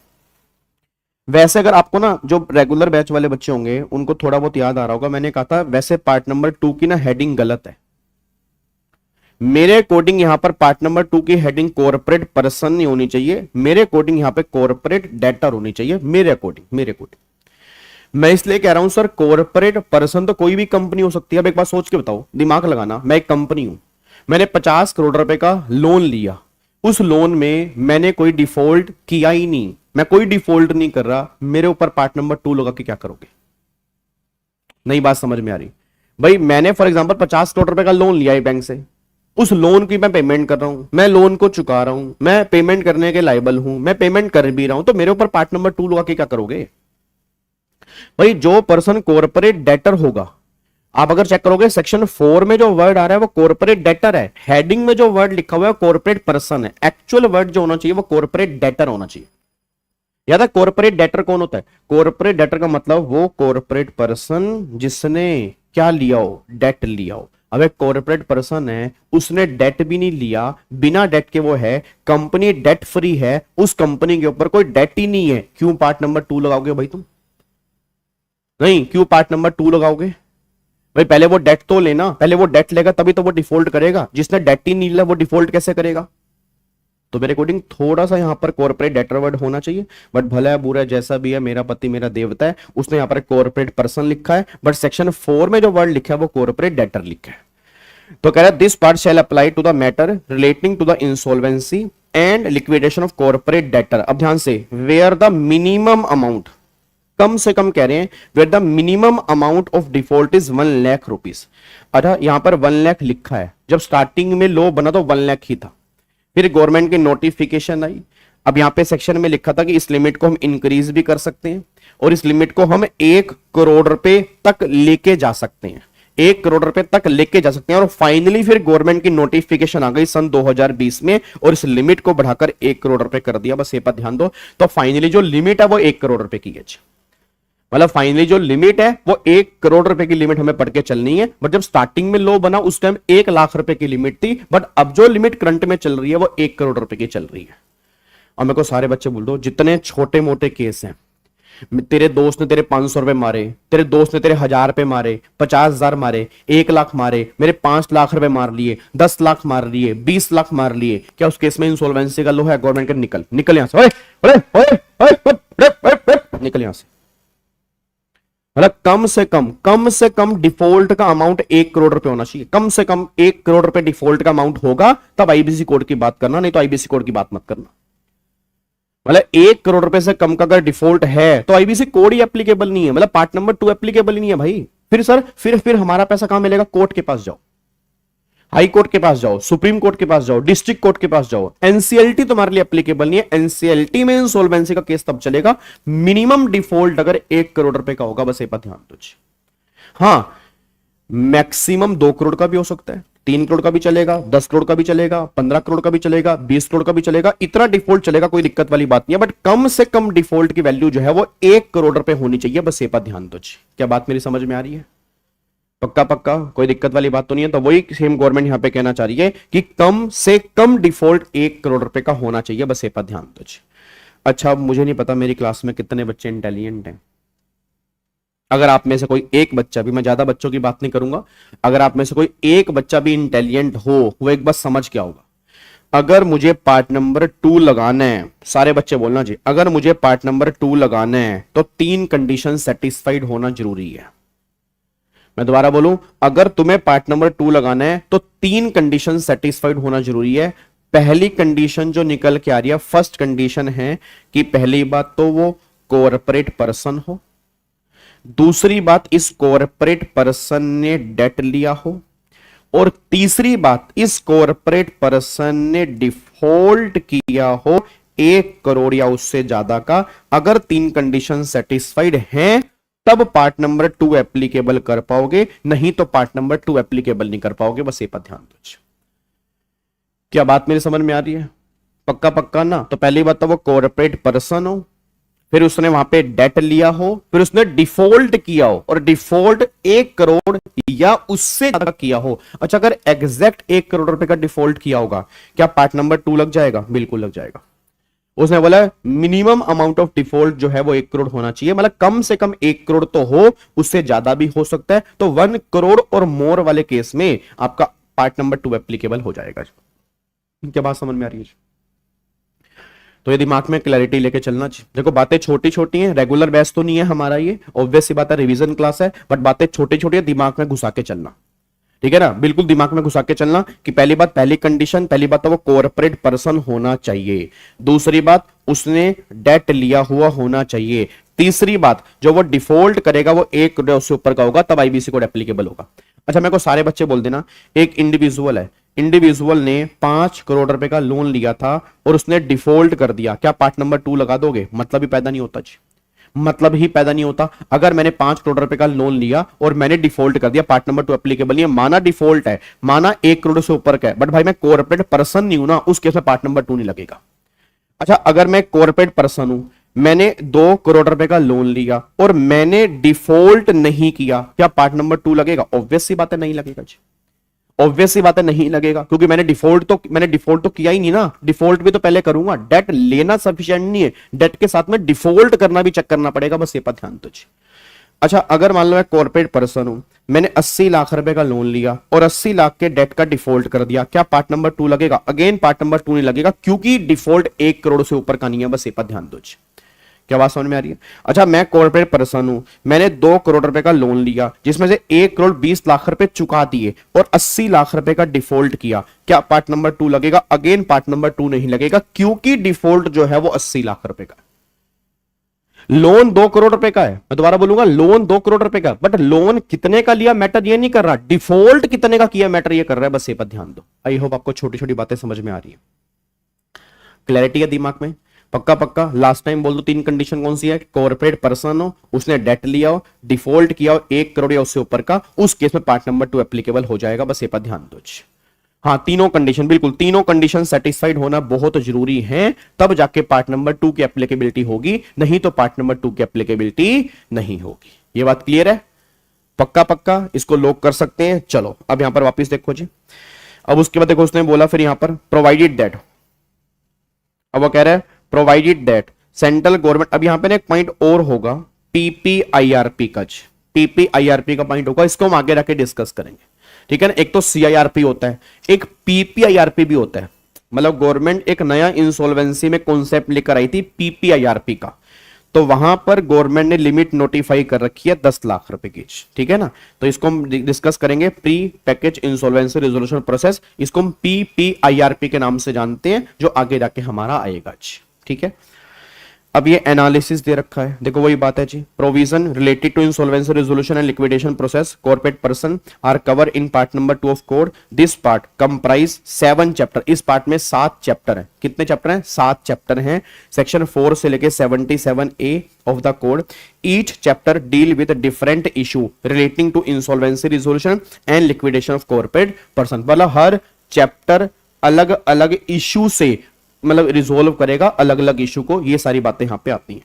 वैसे अगर आपको ना जो रेगुलर बैच वाले बच्चे होंगे उनको थोड़ा बहुत याद आ रहा होगा, मैंने कहा था वैसे पार्ट नंबर 2 की ना हेडिंग गलत है। मेरे अकॉर्डिंग यहां पर पार्ट नंबर 2 की हेडिंग कॉर्पोरेट पर्सन नहीं होनी चाहिए, मेरे अकॉर्डिंग यहां पे कॉर्पोरेट डेटर होनी चाहिए, मेरे अकॉर्डिंग। मैं इसलिए कह रहा हूं सर कॉर्पोरेट पर्सन तो कोई भी कंपनी हो सकती है। अब एक बात सोच के बताओ, दिमाग लगाना, मैं एक कंपनी हूं, मैंने 50 करोड़ रुपए का लोन लिया, उस लोन में मैंने कोई डिफॉल्ट किया ही नहीं, मैं कोई डिफॉल्ट नहीं कर रहा, मेरे ऊपर पार्ट नंबर 2 लगा के क्या करोगे? नई बात समझ में आ रही? भाई मैंने फॉर एग्जांपल 50 करोड़ रुपए का लोन लिया है बैंक से, उस लोन की मैं पेमेंट कर रहा हूं, मैं लोन को चुका रहा हूं, मैं पेमेंट करने के लायबल हूं, मैं पेमेंट कर भी रहा हूं, तो मेरे ऊपर पार्ट नंबर 2 लगा के क्या करोगे? भाई जो पर्सन कॉर्पोरेट डेटर होगा, आप अगर चेक करोगे सेक्शन 4 में जो वर्ड आ रहा है वो कॉर्पोरेट डेटर है, हेडिंग में जो वर्ड लिखा हुआ है कॉर्पोरेट पर्सन है, एक्चुअल वर्ड जो होना चाहिए वो कॉर्पोरेट डेटर होना चाहिए। याद है कॉर्पोरेट डेटर कौन होता है? कॉर्पोरेट डेटर का मतलब वो कॉर्पोरेट पर्सन जिसने क्या लिया हो, डेट लिया हो। अब एक कॉर्पोरेट पर्सन है, उसने डेट भी नहीं लिया, बिना डेट के वो है, कंपनी डेट फ्री है, उस कंपनी के ऊपर कोई डेट ही नहीं है, क्यों पार्ट नंबर 2 लगाओगे भाई तुम? नहीं, क्यों पार्ट नंबर 2 लगाओगे भाई? पहले वो डेट तो लेना, पहले वो डेट लेगा तभी तो वो डिफॉल्ट करेगा, जिसने डेट ही नहीं लिया वो डिफॉल्ट कैसे करेगा? तो मेरे अकॉर्डिंग थोड़ा सा यहां पर कॉर्पोरेट डेटर वर्ड होना चाहिए, बट भला है बुरा है जैसा भी है, मेरा पति मेरा देवता है, उसने यहां पर कॉर्पोरेट पर्सन लिखा है, बट सेक्शन 4 में जो वर्ड लिखा है वो कॉर्पोरेट डेटर लिखा है। तो कह रहा है this part shall apply to the matter relating to the insolvency and liquidation of corporate debtor. अब ध्यान से, वेयर द मिनिमम अमाउंट, कम से कम कह रहे हैं, where the minimum amount of default is 1 lakh rupees. अच्छा यहां पर 1 लाख लिखा है, जब स्टार्टिंग में लो बना तो 1 लाख ही था, फिर गवर्नमेंट की नोटिफिकेशन आई, अब यहां पे सेक्शन में लिखा था कि इस लिमिट को हम इंक्रीज भी कर सकते हैं और इस लिमिट को हम 1 करोड़ रुपए तक लेके जा सकते हैं, 1 करोड़ रुपए तक लेके जा सकते हैं। और फाइनली फिर गवर्नमेंट की नोटिफिकेशन आ गई सन 2020 में और इस लिमिट को बढ़ाकर 1 करोड़ रुपए कर दिया। बस ये पर ध्यान दो, तो फाइनली जो लिमिट है वो 1 करोड़ रुपए की है, मतलब फाइनली जो लिमिट है वो 1 करोड़ रुपए की लिमिट हमें पढ़ के चलनी है। बट जब स्टार्टिंग में लो बना उस टाइम 1 लाख रुपए की लिमिट थी, बट अब जो लिमिट करंट में चल रही है वो 1 करोड़ रुपए की चल रही है। और मेरे को सारे बच्चे बोल दो, जितने छोटे मोटे केस हैं, तेरे दोस्त ने तेरे 500 रुपए मारे, तेरे दोस्त ने तेरे 1000 रुपए मारे, 50,000 मारे, 1 लाख मारे, मेरे 5 लाख रुपए मार लिए, 10 लाख मार लिए, 20 लाख मार लिए, क्या उस केस में इंसॉल्वेंसी का लो है? गवर्नमेंट का निकल निकल यहां से, ओए ओए ओए ओए निकल यहां से। मतलब कम से कम डिफॉल्ट का अमाउंट 1 करोड़ रुपए होना चाहिए, कम से कम 1 करोड़ रुपए डिफॉल्ट का अमाउंट होगा तब आईबीसी कोड की बात करना, नहीं तो आईबीसी कोड की बात मत करना। मतलब 1 करोड़ रुपए से कम का अगर डिफॉल्ट है तो आईबीसी कोड ही एप्लीकेबल नहीं है, मतलब पार्ट नंबर 2 एप्लीकेबल ही नहीं है भाई। फिर सर फिर हमारा पैसा कहां मिलेगा? कोर्ट के पास जाओ, हाई कोर्ट के पास जाओ, सुप्रीम कोर्ट के पास जाओ, डिस्ट्रिक्ट कोर्ट के पास जाओ। एनसीएलटी तुम्हारे लिए एप्लीकेबल नहीं है, एनसीएलटी में इंसॉल्वेंसी का केस तब चलेगा मिनिमम डिफॉल्ट अगर 1 करोड़ रुपए का होगा, बस ये पर ध्यान दो। हाँ मैक्सिमम 2 करोड़ का भी हो सकता है, 3 करोड़ का भी चलेगा, 10 करोड़ का भी चलेगा, 15 करोड़ का भी चलेगा, 20 करोड़ का भी चलेगा, इतना डिफॉल्ट चलेगा, कोई दिक्कत वाली बात नहीं है। बट कम से कम डिफॉल्ट की वैल्यू जो है वो 1 करोड़ रुपए होनी चाहिए, बस ये पर ध्यान दो। क्या बात मेरी समझ में आ रही है? पक्का पक्का, कोई दिक्कत वाली बात तो नहीं है। तो वही सेम गवर्नमेंट यहां पे कहना चाह रही है कि कम से कम डिफॉल्ट 1 करोड़ रुपए का होना चाहिए, बस ये पर ध्यान दो। अच्छा अब मुझे नहीं पता मेरी क्लास में कितने बच्चे इंटेलिजेंट हैं, अगर आप में से कोई एक बच्चा भी, मैं ज्यादा बच्चों की बात नहीं करूंगा, अगर आप में से कोई एक बच्चा भी इंटेलिजेंट हो वो एक बात समझ क्या होगा, अगर मुझे पार्ट नंबर 2 लगाना है, सारे बच्चे बोलना जी, अगर मुझे पार्ट नंबर 2 लगाना है तो 3 कंडीशन सेटिस्फाइड होना जरूरी है। मैं दोबारा बोलूं, अगर तुम्हें पार्ट नंबर 2 लगाना है तो 3 कंडीशन सेटिस्फाइड होना जरूरी है। पहली कंडीशन जो निकल के आ रही है, फर्स्ट कंडीशन है कि पहली बात तो वो कॉर्पोरेट पर्सन हो, दूसरी बात इस कॉर्पोरेट पर्सन ने डेट लिया हो, और तीसरी बात इस कॉर्पोरेट पर्सन ने डिफॉल्ट किया हो 1 करोड़ या उससे ज्यादा का। अगर 3 कंडीशन सेटिस्फाइड हैं तब पार्ट नंबर 2 एप्लीकेबल कर पाओगे, नहीं तो पार्ट नंबर 2 एप्लीकेबल नहीं कर पाओगे, बस ये पर ध्यान दो। क्या बात मेरी समझ में आ रही है? पक्का पक्का ना? तो पहली बात तो वो कॉर्पोरेट पर्सन हो, फिर उसने वहां पे डेट लिया हो, फिर उसने डिफॉल्ट किया हो, और डिफॉल्ट 1 करोड़ या उससे ज्यादा किया हो। अच्छा अगर एग्जैक्ट 1 करोड़ रुपए का डिफॉल्ट किया होगा, क्या पार्ट नंबर 2 लग जाएगा? बिल्कुल लग जाएगा। उसने बोला मिनिमम अमाउंट ऑफ डिफॉल्ट जो है वो 1 करोड़ होना चाहिए, मतलब कम से कम 1 करोड़ तो हो, उससे ज्यादा भी हो सकता है। तो 1 करोड़ और मोर वाले केस में आपका पार्ट नंबर 2 एप्लीकेबल हो जाएगा। क्या बात समझ में आ रही है? तो ये दिमाग में क्लैरिटी लेके चलना चाहिए। देखो बातें छोटी छोटी हैं, रेगुलर बेस तो नहीं है हमारा, ये ऑब्वियस सी बात है, रिवीजन क्लास है, बट बातें छोटी छोटी है, दिमाग में घुसा के चलना, ठीक है ना, बिल्कुल दिमाग में घुसा के चलना कि पहली बात, पहली कंडीशन, पहली बात तो वो कॉर्पोरेट पर्सन होना चाहिए। दूसरी बात, उसने डेट लिया हुआ होना चाहिए। तीसरी बात, जो वो डिफॉल्ट करेगा वो 1 करोड़ उससे ऊपर का होगा, तब आईबीसी कोड एप्लीकेबल होगा। अच्छा मेरे को सारे बच्चे बोल देना, एक इंडिविजुअल है, इंडिविजुअल ने 5 करोड़ रुपए का लोन लिया था और उसने डिफॉल्ट कर दिया, क्या पार्ट नंबर 2 लगा दोगे? मतलब ही पैदा नहीं होता जी, मतलब ही पैदा नहीं होता। अगर मैंने 5 करोड़ रुपए का लोन लिया और मैंने डिफॉल्ट कर दिया, पार्ट नंबर 2 एप्लीकेबल नहीं है, माना डिफॉल्ट है, माना 1 करोड़ से ऊपर का है, बट भाई मैं कॉर्पोरेट पर्सन नहीं हूं ना, उस केस में पार्ट नंबर 2 नहीं लगेगा। अच्छा अगर मैं कॉर्पोरेट पर्सन हूं, मैंने 2 करोड़ रुपए का लोन लिया और मैंने डिफॉल्ट नहीं किया, क्या पार्ट नंबर 2 लगेगा? ऑब्वियस सी बात है नहीं लगेगा जी, ऑब्वियस सी बात है नहीं लगेगा, क्योंकि मैंने डिफॉल्ट तो किया ही नहीं ना, डिफॉल्ट भी तो पहले करूंगा। डेट लेना सफिशिएंट नहीं है, डेट के साथ में डिफॉल्ट करना भी चेक करना पड़ेगा, बस ये पर ध्यान दो जी। अच्छा अगर मान लो मैं कॉर्पोरेट पर्सन हूं, मैंने 80 लाख रुपए का लोन लिया और 80 लाख के डेट का डिफॉल्ट कर दिया, क्या पार्ट नंबर 2 लगेगा? अगेन पार्ट नंबर 2 नहीं लगेगा, क्योंकि डिफॉल्ट 1 करोड़ से ऊपर का नहीं है, बस ये पर ध्यान दो जी। क्या बात समझ में आ रही है? अच्छा मैं कॉर्पोरेट पर्सन हूं, मैंने 2 करोड़ रुपए का लोन लिया जिसमें से 1 करोड़ 20 लाख रुपए चुका दिए और 80 लाख रुपए का डिफॉल्ट किया, क्या पार्ट नंबर 2 लगेगा? अगेन पार्ट नंबर 2 नहीं लगेगा, क्योंकि डिफॉल्ट जो है वो 80 लाख रुपए का। लोन 2 करोड़ रुपए का है, मैं दोबारा बोलूंगा, लोन 2 करोड़ रुपए का, बट लोन कितने का लिया मैटर ये नहीं कर रहा, डिफॉल्ट कितने का किया मैटर ये कर रहा है, बस ये पर ध्यान दो। आई होप आपको छोटी छोटी बातें समझ में आ रही है, क्लैरिटी है दिमाग में? पक्का पक्का लास्ट टाइम बोल दो, 3 कंडीशन कौन सी है? कॉर्पोरेट पर्सन हो, उसने डेट लिया हो, डिफॉल्ट किया हो 1 करोड़ या उससे ऊपर का, उस केस में पार्ट नंबर 2 एप्लीकेबल हो जाएगा, बस ये पर ध्यान दो। हाँ तीनों कंडीशन, बिल्कुल तीनों कंडीशन सेटिस्फाइड होना बहुत जरूरी है, तब जाके पार्ट नंबर 2 की एप्लीकेबिलिटी होगी, नहीं तो पार्ट नंबर 2 की एप्लीकेबिलिटी नहीं होगी। ये बात क्लियर है? पक्का पक्का इसको लॉक कर सकते हैं। चलो अब यहां पर वापस देखो जी, अब उसके बाद देखो उसने बोला फिर यहां पर प्रोवाइडेड दैट, अब वो कह रहा है प्रोवाइडेड दैट सेंट्रल गवर्नमेंट, अब यहां पे एक पॉइंट और होगा पीपीआईआरपी का, पीपीआईआरपी का पॉइंट होगा, इसको हम आगे रख के डिस्कस करेंगे, ठीक है ना। एक तो सीआईआरपी होता है, एक पीपीआईआरपी भी होता है, मतलब गवर्नमेंट एक नया इंसॉल्वेंसी में कॉन्सेप्ट लेकर आई थी पीपीआईआरपी का, तो वहां पर गवर्नमेंट ने लिमिट नोटिफाई कर रखी है 10 लाख रुपए की, ठीक है ना। तो इसको हम डिस्कस करेंगे, pre package insolvency resolution process, इसको हम पीपीआईआरपी के नाम से जानते हैं, जो आगे जाके हमारा आएगा, ठीक है। अब ये एनालिसिस दे रखा है, देखो वही बात है जी, provision related to insolvency resolution and liquidation process corporate person are cover in part number 2 of code, this part comprise 7 chapter, इस पार्ट में 7 चैप्टर हैं। कितने चैप्टर हैं? 7 चैप्टर हैं, सेक्शन 4 से लेके 77A of the code. Each chapter deal with different issue relating to insolvency resolution and liquidation of corporate person, मतलब हर चैप्टर अलग अलग इशू से मतलब रिजोल्व करेगा अलग अलग इशू को, ये सारी बातें यहां पे आती हैं।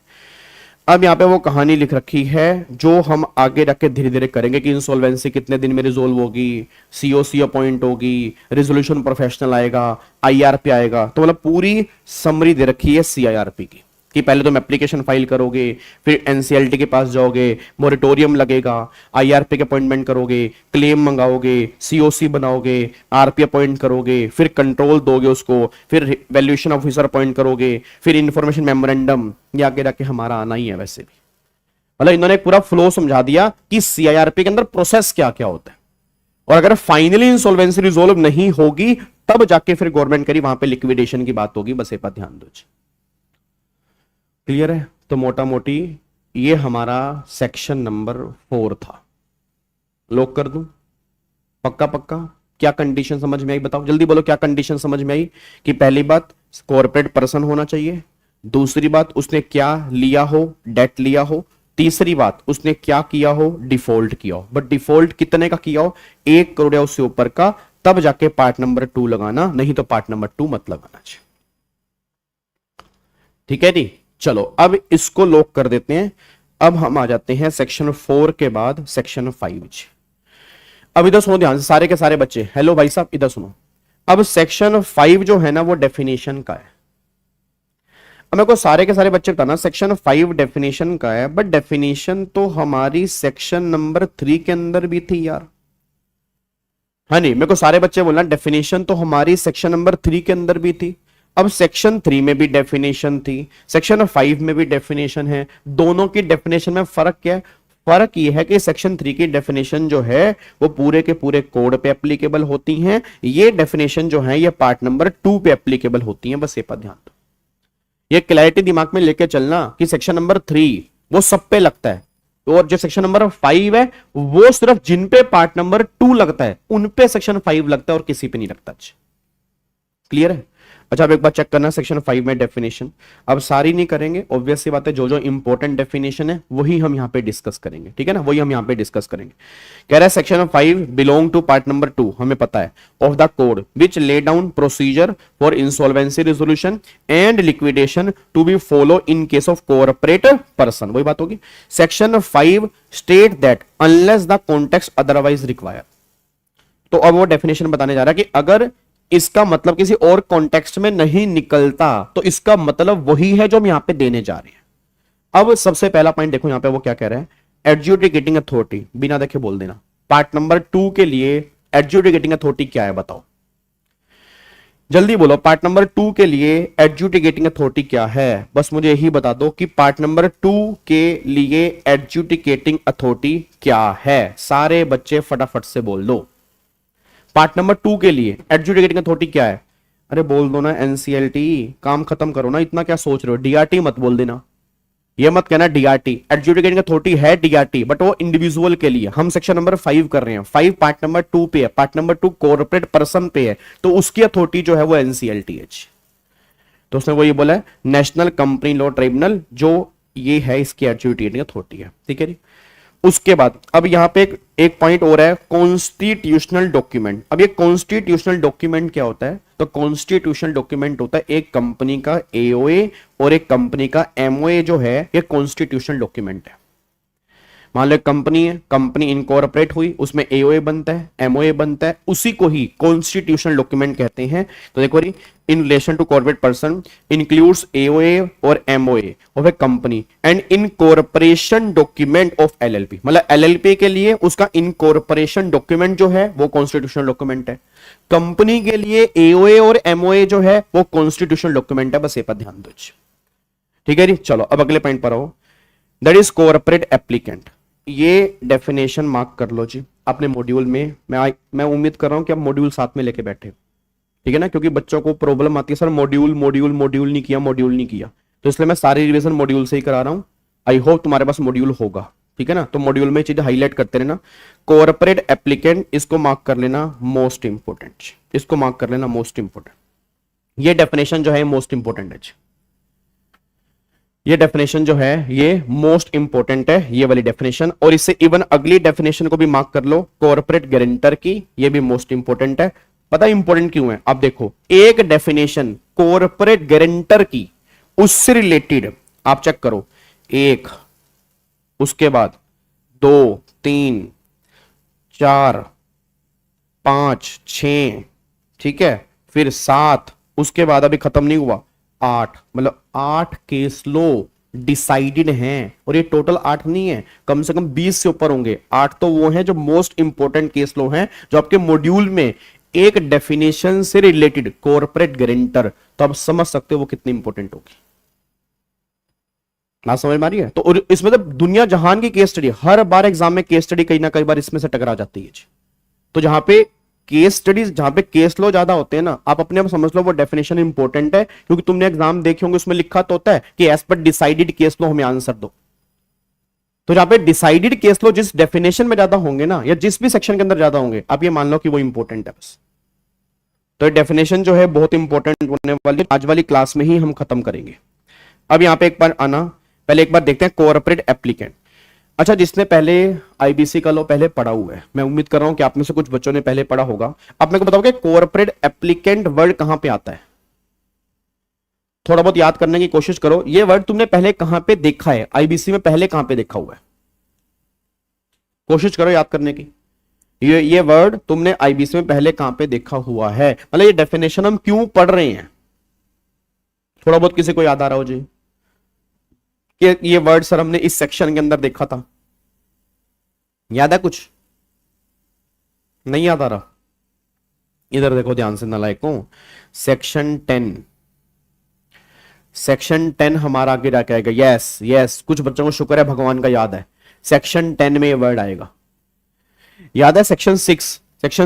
अब यहां पे वो कहानी लिख रखी है जो हम आगे रख के धीरे धीरे करेंगे कि इंसॉल्वेंसी कितने दिन में रिजोल्व होगी, सीओसी अपॉइंट होगी, रेजोल्यूशन प्रोफेशनल आएगा, आईआरपी आएगा, तो मतलब पूरी समरी दे रखी है सीआईआरपी की कि पहले तुम एप्लीकेशन फाइल करोगे, फिर एनसीएलटी के पास जाओगे, मोरेटोरियम लगेगा, आईआरपी के अपॉइंटमेंट करोगे, क्लेम मंगाओगे, सीओसी बनाओगे, आरपी अपॉइंट करोगे, फिर कंट्रोल दोगे उसको, फिर वैल्यूएशन ऑफिसर अपॉइंट करोगे, फिर इंफॉर्मेशन मेमोरेंडम, ये आगे जाके हमारा आना ही है। वैसे भी मतलब इन्होंने एक पूरा फ्लो समझा दिया कि सीआईआरपी के अंदर प्रोसेस क्या क्या होता है, और अगर फाइनली इंसॉल्वेंसी रिजोल्व नहीं होगी तब जाके फिर गवर्नमेंट करी वहां पे लिक्विडेशन की बात होगी, बस ये पर ध्यान दो। क्लियर है? तो मोटा मोटी ये हमारा सेक्शन नंबर 4 था, लॉक कर दूं? पक्का पक्का? क्या कंडीशन समझ में आई बताओ, जल्दी बोलो क्या कंडीशन समझ में आई? कि पहली बात कॉर्पोरेट पर्सन होना चाहिए, दूसरी बात उसने क्या लिया हो, डेट लिया हो, तीसरी बात उसने क्या किया हो, डिफॉल्ट किया हो, बट डिफॉल्ट कितने का किया हो, 1 करोड़ या उससे ऊपर का, तब जाके पार्ट नंबर 2 लगाना, नहीं तो पार्ट नंबर 2 मत लगाना चाहिए। ठीक है जी, चलो अब इसको लॉक कर देते हैं। अब हम आ जाते हैं सेक्शन 4 के बाद सेक्शन 5। अब इधर सुनो ध्यान से सारे के सारे बच्चे, हेलो भाई साहब इधर सुनो। अब सेक्शन 5 जो है ना वो डेफिनेशन का है। अब मेरे को सारे के सारे बच्चे बताना सेक्शन 5 डेफिनेशन का है, बट डेफिनेशन तो हमारी सेक्शन नंबर 3 के अंदर भी थी यार। हाँ नहीं, मेरे को सारे बच्चे बोलना डेफिनेशन तो हमारी सेक्शन नंबर 3 के अंदर भी थी। अब सेक्शन 3 में भी डेफिनेशन थी, सेक्शन 5 में भी डेफिनेशन है। दोनों की डेफिनेशन में फर्क क्या है? फर्क यह है कि सेक्शन 3 की डेफिनेशन जो है वो पूरे के पूरे कोड पे एप्लीकेबल होती हैं, ये डेफिनेशन जो है ये पार्ट नंबर 2 पे एप्लीकेबल होती हैं। बस ये पर ध्यान दो, ये क्लैरिटी दिमाग में लेके चलना कि सेक्शन नंबर 3 वो सब पे लगता है, और जो सेक्शन नंबर 5 है वो सिर्फ जिन पे पार्ट नंबर 2 लगता है उन पे सेक्शन 5 लगता है और किसी पे नहीं लगता। क्लियर है? अच्छा, अब एक बार चेक करना सेक्शन 5 में डेफिनेशन। अब सारी नहीं करेंगे, ऑब्वियस सी बात है, जो जो इंपॉर्टेंट डेफिनेशन है वही हम यहां पे डिस्कस करेंगे, ठीक है ना, वही हम यहां पे डिस्कस करेंगे। कह रहा है section 5 belong to part number 2, हमें पता है, of the code which lay down procedure for insolvency resolution and liquidation to be follow in case of corporate person. वही बात होगी। Section 5 state that unless the context otherwise require. तो अब वो definition बताने जा रहा है कि अगर इसका मतलब किसी और कॉन्टेक्स्ट में नहीं निकलता तो इसका मतलब वही है जो हम यहां पे देने जा रहे हैं। अब सबसे पहला पॉइंट देखो यहां पे वो क्या कह रहा है, एडजुडिकेटिंग अथॉरिटी। बिना देखे बोल देना, पार्ट नंबर 2 के लिए एडजुडिकेटिंग अथॉरिटी क्या है बताओ, जल्दी बोलो। पार्ट नंबर 2 के लिए एडजुडिकेटिंग अथॉरिटी क्या है? बस मुझे यही बता दो कि पार्ट नंबर 2 के लिए एडजुडिकेटिंग अथॉरिटी क्या है। सारे बच्चे फटाफट से बोल दो, पार्ट नंबर 2 के लिए एडजुडिकेटिंग अथॉरिटी क्या है? अरे बोल दो ना, एनसीएलटी। काम खत्म करो ना, इतना क्या सोच रहे हो? डीआरटी मत बोल देना, ये मत कहना डीआरटी। एडजुडिकेटिंग अथॉरिटी है डीआरटी, बट वो इंडिविजुअल के लिए। हम सेक्शन नंबर 5 कर रहे हैं, 5 पार्ट नंबर 2 पे है, पार्ट नंबर 2 कॉर्पोरेट पर्सन पे है, तो उसकी अथॉरिटी जो है वो एनसीएलटी है। तो उसने वो ये बोला है नेशनल कंपनी लॉ ट्रिब्यूनल, जो ये है इसकी एडजुडिकेटिंग अथॉरिटी है, ठीक है जी। उसके बाद अब यहां पे एक पॉइंट और है, कॉन्स्टिट्यूशनल डॉक्यूमेंट। अब ये कॉन्स्टिट्यूशनल डॉक्यूमेंट क्या होता है? तो कॉन्स्टिट्यूशनल डॉक्यूमेंट होता है एक कंपनी का एओए और एक कंपनी का एमओए जो है ये कॉन्स्टिट्यूशनल डॉक्यूमेंट है। मान लो कंपनी है, कंपनी इनकॉर्पोरेट हुई, उसमें एओए बनता है, एमओए बनता है, उसी को ही कॉन्स्टिट्यूशनल डॉक्यूमेंट कहते हैं। तो देखो री, in relation to corporate person includes AOA और MOA of a company and incorporation document of LLP. मतलब एलएलपी के लिए उसका इनकॉर्पोरेशन डॉक्यूमेंट जो है वो कॉन्स्टिट्यूशनल डॉक्यूमेंट है, कंपनी के लिए एओए और एमओए जो है वो कॉन्स्टिट्यूशनल डॉक्यूमेंट है। बस ये पर ध्यान दो, ठीक है जी। चलो अब अगले पॉइंट पर आओ, दैट इज कॉर्पोरेट एप्लीकेंट। ये डेफिनेशन मार्क कर लो जी अपने मॉड्यूल में। मैं उम्मीद कर रहा हूं कि आप मॉड्यूल साथ में लेके बैठे, ठीक है ना, क्योंकि बच्चों को प्रॉब्लम आती है सर मॉड्यूल मॉड्यूल मॉड्यूल नहीं किया, मॉड्यूल नहीं किया, तो इसलिए मैं सारी रिवीजन मॉड्यूल से ही करा रहा हूं। आई होप तुम्हारे पास मॉड्यूल होगा, ठीक है ना। तो मॉड्यूल में चीजें हाईलाइट करते रहना। कॉर्पोरेट एप्लीकेंट, इसको मार्क कर लेना मोस्ट इंपोर्टेंट, इसको मार्क कर लेना मोस्ट इंपोर्टेंट। ये डेफिनेशन जो है मोस्ट इंपोर्टेंट है, ये डेफिनेशन जो है ये मोस्ट इंपोर्टेंट है, ये वाली डेफिनेशन। और इससे इवन अगली डेफिनेशन को भी मार्क कर लो, कॉर्पोरेट गारंटर की, ये भी मोस्ट इंपोर्टेंट है। पता इंपोर्टेंट क्यों है? अब देखो, एक डेफिनेशन कॉर्पोरेट गारंटर की, उससे रिलेटेड आप चेक करो, 1, उसके बाद 2, 3, 4, 5, 6, ठीक है, फिर 7, उसके बाद अभी खत्म नहीं हुआ 8, मतलब 8 केस लो डिसाइडेड हैं। और ये टोटल 8 नहीं है, कम से कम 20 से ऊपर होंगे। 8 तो वो हैं जो मोस्ट इंपोर्टेंट केस लो हैं, जो आपके मॉड्यूल में एक डेफिनेशन से रिलेटेड कॉर्पोरेट गारंटर, तो आप समझ सकते हो वो कितनी इंपोर्टेंट होगी। बात समझ में आ रही है? तो इसमें तो दुनिया जहान की केस स्टडी, हर बार एग्जाम में केस स्टडी कई ना कई बार इसमें से टकरा जाती है। तो जहां पे केस स्टडीज, जहां पे केस लो ज्यादा होते हैं ना, आप अपने आप समझ लो वो डेफिनेशन इंपॉर्टेंट है, क्योंकि तुमने एग्जाम देखे होंगे उसमें लिखा तो होता है कि एज पर डिसाइडेड केस लो हमें आंसर दो। तो जहां पे डिसाइडेड केस लो जिस डेफिनेशन में ज्यादा होंगे ना, या जिस भी सेक्शन के अंदर ज्यादा होंगे, आप ये मान लो कि वो इंपॉर्टेंट है बस। तो ये डेफिनेशन जो है बहुत इंपॉर्टेंट होने वाली, आज वाली क्लास में ही हम खत्म करेंगे। अब यहां पे एक बार आना, पहले एक बार देखते हैं कॉर्पोरेट एप्लीकेंट। अच्छा, जिसने पहले आईबीसी का लॉ पहले पढ़ा हुआ है, मैं उम्मीद कर रहा हूं कि आप में से कुछ बच्चों ने पहले पढ़ा होगा। आप मेरे को बताओगे कॉर्पोरेट एप्लीकेंट वर्ड कहां पे आता है? थोड़ा बहुत याद करने की कोशिश करो, ये वर्ड तुमने पहले कहां पे देखा है? आईबीसी में पहले कहां पे देखा हुआ है? कोशिश करो याद करने की। ये वर्ड तुमने आईबीसी में पहले कहां पे देखा हुआ है? मतलब ये डेफिनेशन हम क्यों पढ़ रहे हैं, थोड़ा बहुत किसी को याद आ रहा हो जी कि ये वर्ड सर हमने इस सेक्शन के अंदर देखा था? याद है कुछ? नहीं याद आ रहा? इधर देखो ध्यान से नालायकों, सेक्शन 10 हमारा आगे जाके आएगा। यस यस, कुछ बच्चों को शुक्र है भगवान का याद है। सेक्शन 10 में ये वर्ड आएगा, याद है? सेक्शन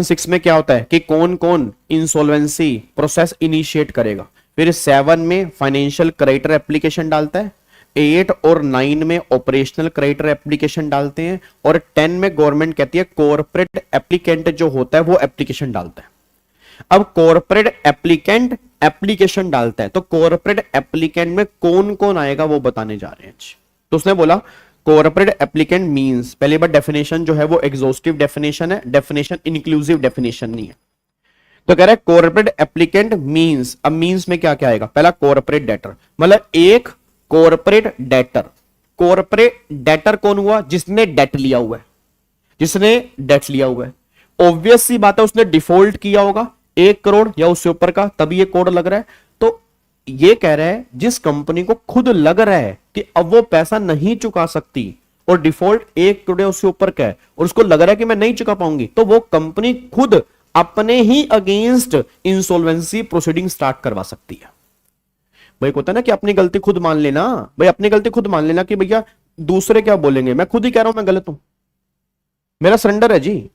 6 में क्या होता है कि कौन कौन इंसॉल्वेंसी प्रोसेस इनिशिएट करेगा। फिर 7 में फाइनेंशियल क्रेडिटर एप्लीकेशन डालता है, 8 और 9 में ऑपरेशनल क्रेडिटर एप्लीकेशन डालते हैं, और 10 में गवर्नमेंट कहती है कॉर्पोरेट एप्लीकेंट जो होता है वो एप्लीकेशन डालता है। अब कॉर्पोरेट एप्लीकेंट एप्लीकेशन डालता है, तो कॉर्पोरेट एप्लीकेंट में कौन कौन आएगा वो बताने जा रहे हैं। तो उसने बोला कॉर्पोरेट एप्लीकेंट मींस, पहली बार डेफिनेशन जो है वो एग्जॉस्टिव डेफिनेशन है, डेफिनेशन इंक्लूसिव डेफिनेशन नहीं है। तो कह रहा है कॉर्पोरेट एप्लीकेंट मींस, अब मींस में क्या क्या आएगा? पहला कॉर्पोरेट डेटर, मतलब एक कॉर्पोरेट डेटर। कॉर्पोरेट डेटर कौन हुआ? जिसने डेट लिया हुआ है, जिसने डेट लिया हुआ है। ऑब्वियस सी बात है उसने डिफॉल्ट किया होगा 1 करोड़ या उससे ऊपर का, तभी ये कोड लग रहा है। तो ये कह रहा है जिस कंपनी को खुद लग रहा है कि अब वो पैसा नहीं चुका सकती और डिफॉल्ट 1 करोड़ उससे ऊपर का है और उसको लग रहा है कि मैं नहीं चुका पाऊंगी, तो वो कंपनी खुद अपने ही अगेंस्ट इंसॉल्वेंसी प्रोसीडिंग स्टार्ट करवा सकती है। भाई होता है ना कि अपनी गलती खुद मान लेना, भाई अपनी गलती खुद मान लेना कि भैया दूसरे क्या बोलेंगे, मैं खुद ही कह रहा हूं मैं गलत हूं, मेरा सरेंडर है जी।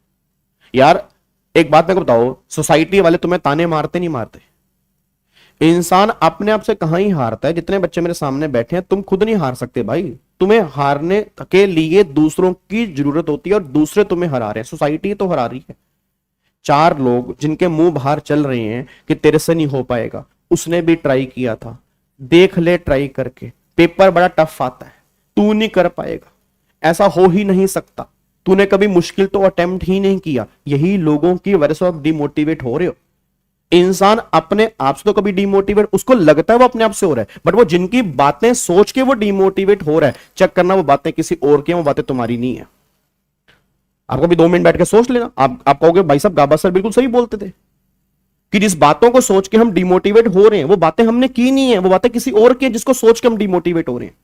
यार एक बात मेरे को बताओ, सोसाइटी वाले तुम्हें ताने मारते नहीं मारते? इंसान अपने आप से कहां ही हारता है। जितने बच्चे मेरे सामने बैठे हैं, तुम खुद नहीं हार सकते भाई, तुम्हें हारने के लिए दूसरों की जरूरत होती है और दूसरे तुम्हें हरा रहे हैं, सोसाइटी तो हरा रही है। 4 लोग जिनके मुंह बाहर चल रहे हैं कि तेरे से नहीं हो पाएगा, उसने भी ट्राई किया था, देख ले ट्राई करके, पेपर बड़ा टफ आता है, तू नहीं कर पाएगा, ऐसा हो ही नहीं सकता, तूने कभी मुश्किल तो अटेम्प्ट ही नहीं किया। यही लोगों की वजह से आप डिमोटिवेट हो रहे हो। इंसान अपने आप से तो कभी डिमोटिवेट, उसको लगता है वो अपने आप से हो रहा है, बट वो जिनकी बातें सोच के वो डिमोटिवेट हो रहा है, चेक करना वो बातें किसी और की हैं, वो बातें तुम्हारी नहीं है। आप कभी 2 मिनट बैठ के सोच लेना, आप कहोगे भाई साहब गाबा सर बिल्कुल सही बोलते थे कि जिस बातों को सोच के हम डिमोटिवेट हो रहे हैं वो बातें हमने की नहीं है, वो बातें किसी और की है जिसको सोच के हम डिमोटिवेट हो रहे हैं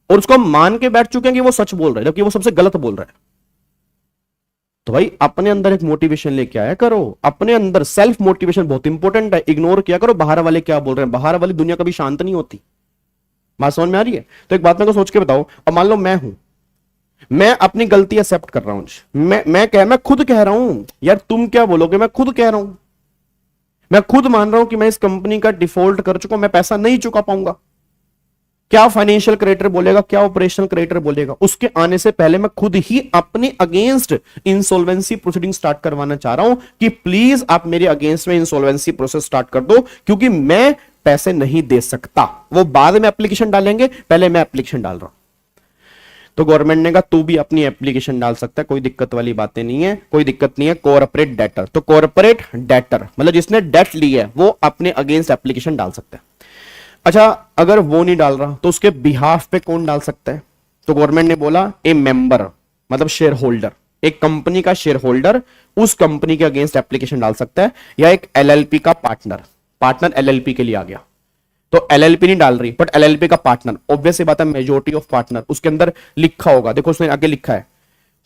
और उसको हम मान के बैठ चुके हैं कि वो सच बोल रहा है जबकि वो सबसे गलत बोल रहा है। तो भाई अपने अंदर एक मोटिवेशन लेके आया करो, अपने अंदर सेल्फ मोटिवेशन बहुत इंपॉर्टेंट है। इग्नोर किया करो बाहर वाले क्या बोल रहे हैं, बाहर वाली दुनिया कभी शांत नहीं होती। बात समझ में आ रही है? तो एक बात मेरे को सोच के बताओ, अब मान लो मैं हूं, मैं अपनी गलती एक्सेप्ट कर रहा हूं, मैं खुद कह रहा हूं, यार तुम क्या बोलोगे, मैं खुद कह रहा हूं, मैं खुद मान रहा हूं कि मैं इस कंपनी का डिफॉल्ट कर चुका हूं, मैं पैसा नहीं चुका पाऊंगा। क्या फाइनेंशियल क्रेडिटर बोलेगा, क्या ऑपरेशनल क्रेडिटर बोलेगा, उसके आने से पहले मैं खुद ही अपने अगेंस्ट इंसॉल्वेंसी प्रोसीडिंग स्टार्ट करवाना चाह रहा हूं कि प्लीज आप मेरे अगेंस्ट में इंसॉल्वेंसी प्रोसेस स्टार्ट कर दो, क्योंकि मैं पैसे नहीं दे सकता। वो बाद में एप्लीकेशन डालेंगे, पहले मैं एप्लीकेशन डाल रहा हूं। तो गवर्नमेंट ने कहा तू भी अपनी एप्लीकेशन डाल सकता है, कोई दिक्कत वाली बातें नहीं है, कोई दिक्कत नहीं है। कॉर्पोरेट डेटर, तो कॉर्पोरेट डेटर मतलब जिसने डेट ली है वो अपने अगेंस्ट एप्लीकेशन डाल सकता है। अच्छा, अगर वो नहीं डाल रहा तो उसके बिहाफ पे कौन डाल सकता है? तो गवर्नमेंट ने बोला ए मेंबर मतलब शेयर होल्डर, एक कंपनी का शेयर होल्डर उस कंपनी के अगेंस्ट एप्लीकेशन डाल सकता है, या एक एलएलपी का पार्टनर एलएलपी के लिए आ गया तो एलएलपी नहीं डाल रही बट एलएलपी का पार्टनर, ऑब्वियस बात है मेजॉरिटी ऑफ पार्टनर, उसके अंदर लिखा होगा, देखो उसने आगे लिखा है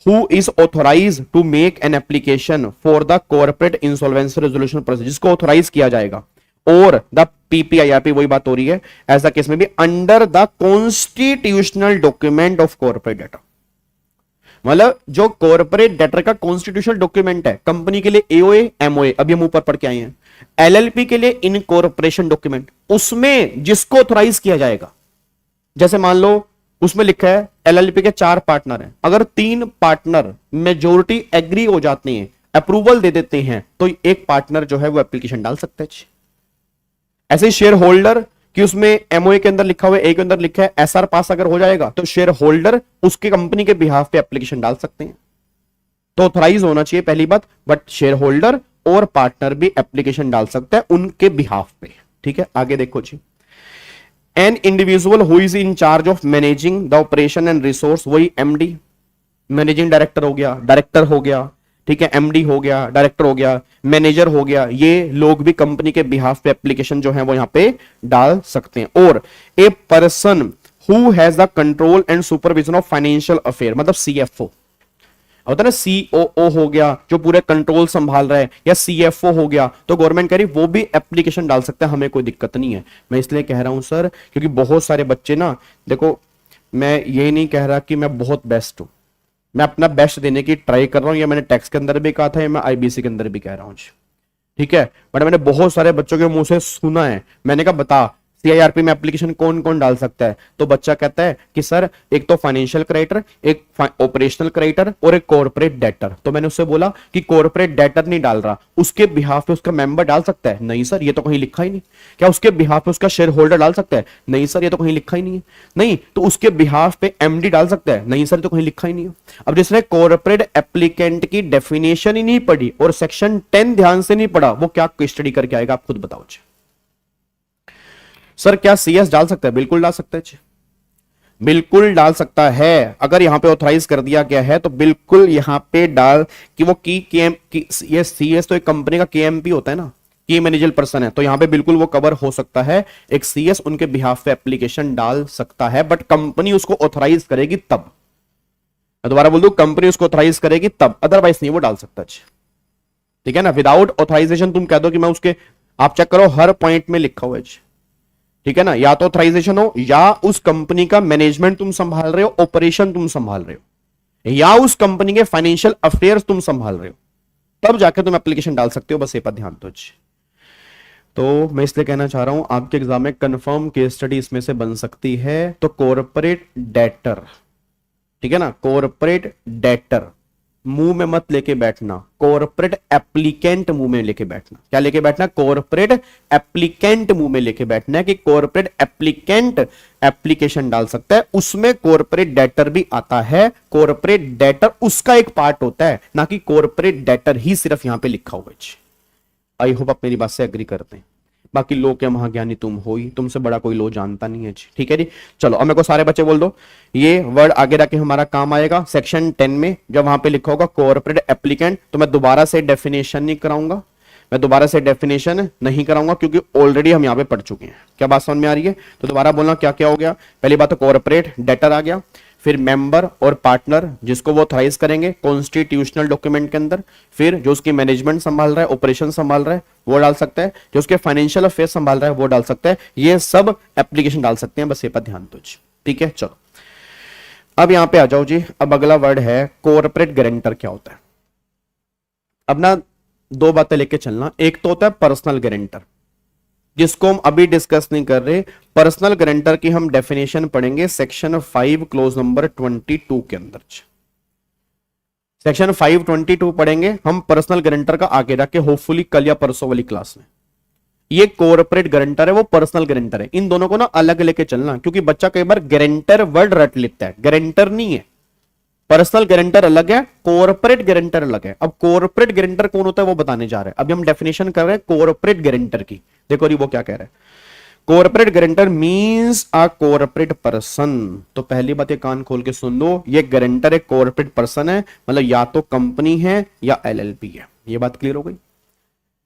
who is authorise to make an application for the corporate insolvency resolution process, जिसको ऑथोराइज किया जाएगा, और द पीपीआईआरपी, वही बात हो रही है ऐसा केस में भी, under the constitutional document of corporate data. मतलब जो कॉर्पोरेट डेटर का कॉन्स्टिट्यूशनल डॉक्यूमेंट है, कंपनी के लिए एओए एमओए, अभी हम ऊपर पढ़ के आए हैं, एलएलपी के लिए इनकॉर्पोरेशन डॉक्यूमेंट, उसमें जिसको ऑथोराइज किया जाएगा, जैसे मान लो उसमें लिखा है एलएलपी के 4 पार्टनर हैं, अगर 3 पार्टनर मेजोरिटी एग्री हो जाते हैं, अप्रूवल दे देते हैं, तो एक पार्टनर जो है वो एप्लीकेशन डाल सकता है। ऐसे शेयर होल्डर कि उसमें एमओए के अंदर लिखा हुआ है, ए के अंदर लिखा है एसआर पास अगर हो जाएगा तो शेयर होल्डर उसके कंपनी के बिहाफ पे एप्लीकेशन डाल सकते हैं। तो ऑथराइज होना चाहिए पहली बात, बट शेयर होल्डर और पार्टनर भी एप्लीकेशन डाल सकता है उनके बिहाफ पे। ठीक है, आगे देखो जी, an individual who is in charge of managing the operation and resource, वही एमडी, मैनेजिंग डायरेक्टर हो गया, डायरेक्टर हो गया, ठीक है, एमडी हो गया, डायरेक्टर हो गया, मैनेजर हो गया, ये लोग भी कंपनी के बिहाफ पे एप्लीकेशन जो है वो यहां पे डाल सकते हैं। और a person who has the control and supervision of financial affair, मतलब सीएफओ होता है ना, सीओओ हो गया जो पूरे कंट्रोल संभाल रहा है, या सीएफओ हो गया, तो गवर्नमेंट कह रही वो भी एप्लीकेशन डाल सकता है, हमें कोई दिक्कत नहीं है। मैं इसलिए कह रहा हूं सर क्योंकि बहुत सारे बच्चे ना, देखो मैं ये नहीं कह रहा कि मैं बहुत बेस्ट हूं, मैं अपना बेस्ट देने की ट्राई कर रहा हूं, या मैंने टैक्स के अंदर भी कहा था, या मैं आईबीसी के अंदर भी कह रहा हूं, ठीक है। बट मैंने बहुत सारे बच्चों के मुंह से सुना है, मैंने कहा बता सीआईआरपी में एप्लीकेशन कौन कौन डाल सकता है, तो बच्चा कहता है कि सर एक तो फाइनेंशियल क्रेडिटर, एक ऑपरेशनल क्रेडिटर और एक कॉर्पोरेट डेटर। तो मैंने उससे बोला कि कॉर्पोरेट डेटर नहीं डाल रहा, उसके बिहाफ पे उसका मेंबर डाल सकता है? नहीं सर, ये तो कहीं लिखा ही नहीं। क्या उसके बिहाफ पे उसका शेयर होल्डर डाल सकता है? नहीं सर, ये तो कहीं लिखा ही नहीं है। नहीं तो उसके बिहाफ पे एमडी डाल सकता है? नहीं सर, ये तो कहीं लिखा ही नहीं है। अब जिसने कॉर्पोरेट एप्लीकेंट की डेफिनेशन ही नहीं पढ़ी और सेक्शन 10 ध्यान से नहीं पढ़ा, वो क्या स्टडी करके आएगा? आप खुद बताओ। सर क्या सीएस डाल सकता है? बिल्कुल डाल सकता है, बिल्कुल डाल सकता है। अगर यहां पे ऑथराइज कर दिया गया है तो बिल्कुल यहां पे डाल कि वो ये सीएस तो एक कंपनी का केएमपी होता है ना, की मैनेजर पर्सन है, तो यहां पे बिल्कुल वो कवर हो सकता है। एक सीएस उनके बिहाफ पे एप्लीकेशन डाल सकता है, बट कंपनी उसको ऑथराइज करेगी तब। मैं दोबारा बोल दूं, कंपनी उसको ऑथराइज करेगी तब, अदरवाइज नहीं वो डाल सकता। ठीक है ना, विदाउट ऑथराइजेशन तुम कह दो कि मैं उसके, आप चेक करो हर पॉइंट में लिखा हुआ है, ठीक है ना, या तो ऑथराइजेशन हो, या उस कंपनी का मैनेजमेंट तुम संभाल रहे हो, ऑपरेशन तुम संभाल रहे हो, या उस कंपनी के फाइनेंशियल अफेयर्स तुम संभाल रहे हो, तब जाके तुम एप्लीकेशन डाल सकते हो। बस ये पर ध्यान दो। तो मैं इसलिए कहना चाह रहा हूं आपके एग्जाम में कंफर्म केस स्टडी इसमें से बन सकती है। तो कॉर्पोरेट डेटर, ठीक है ना, कॉर्पोरेट डेटर मुंह में मत लेके बैठना, कॉर्पोरेट एप्लीकेंट मुंह में लेके बैठना। क्या लेके बैठना? कॉर्पोरेट एप्लीकेंट मुंह में लेके बैठना है कि कॉर्पोरेट एप्लीकेंट एप्लीकेशन डाल सकता है, उसमें कॉर्पोरेट डेटर भी आता है। कॉर्पोरेट डेटर उसका एक पार्ट होता है, ना कि कॉर्पोरेट डेटर ही सिर्फ यहां पे लिखा हुआ है। आई होप आप मेरी बात से एग्री करते हैं। बाकी लो क्या महाज्ञानी तुम हो ही, तुमसे बड़ा कोई लो जानता नहीं है जी, ठीक है जी। चलो अब मेरे को सारे बच्चे बोल दो, ये वर्ड आगे जाके हमारा काम आएगा सेक्शन 10 में, जब वहां पे लिखा होगा कॉर्पोरेट एप्लीकेंट। तो मैं दोबारा से डेफिनेशन नहीं कराऊंगा, मैं दोबारा से डेफिनेशन नहीं कराऊंगा क्योंकि ऑलरेडी हम यहां पे पढ़ चुके हैं। क्या बात समझ में आ रही है? तो दोबारा बोलना क्या क्या हो गया। पहली बात तो कॉर्पोरेट डेटर आ गया, फिर मेंबर और पार्टनर जिसको वो ऑथराइज करेंगे कॉन्स्टिट्यूशनल डॉक्यूमेंट के अंदर, फिर जो उसकी मैनेजमेंट संभाल रहा है, ऑपरेशन संभाल रहा है वो डाल सकता है, जो उसके फाइनेंशियल अफेयर संभाल रहा है वो डाल सकता है। ये सब एप्लीकेशन डाल सकते हैं, बस ये पर ध्यान दो जी, ठीक है। चलो अब यहां पे आ जाओ जी। अब अगला वर्ड है कॉर्पोरेट गारंटर। क्या होता है? अब ना दो बातें लेके चलना, एक तो होता है पर्सनल गारंटर जिसको हम अभी डिस्कस नहीं कर रहे। पर्सनल गारंटर की हम डेफिनेशन पढ़ेंगे सेक्शन 5 क्लोज नंबर 22 के अंदर। सेक्शन 522 पढ़ेंगे हम पर्सनल गारंटर का आगे जाके, होपफुली कल या परसों वाली क्लास में। ये कॉर्पोरेट गारंटर है, वो पर्सनल गारंटर है। इन दोनों को ना अलग लेके चलना, क्योंकि बच्चा कई बार गारंटर वर्ड रट लेता है, गारंटर नहीं है। पर्सनल गारंटर अलग है, कॉर्पोरेट गारंटर अलग है। अब कॉर्पोरेट गारंटर कौन होता है वो बताने जा रहे हैं। अभी हम डेफिनेशन कर रहे हैं कॉर्पोरेट गारंटर की। देखो जी वो क्या कह रहे हैं। Corporate guarantor means a corporate person. तो पहली बात ये कान खोल के सुन लो, ये गारंटर एक कॉर्पोरेट पर्सन है, मतलब या तो कंपनी है या एलएलपी है। ये बात क्लियर हो गई?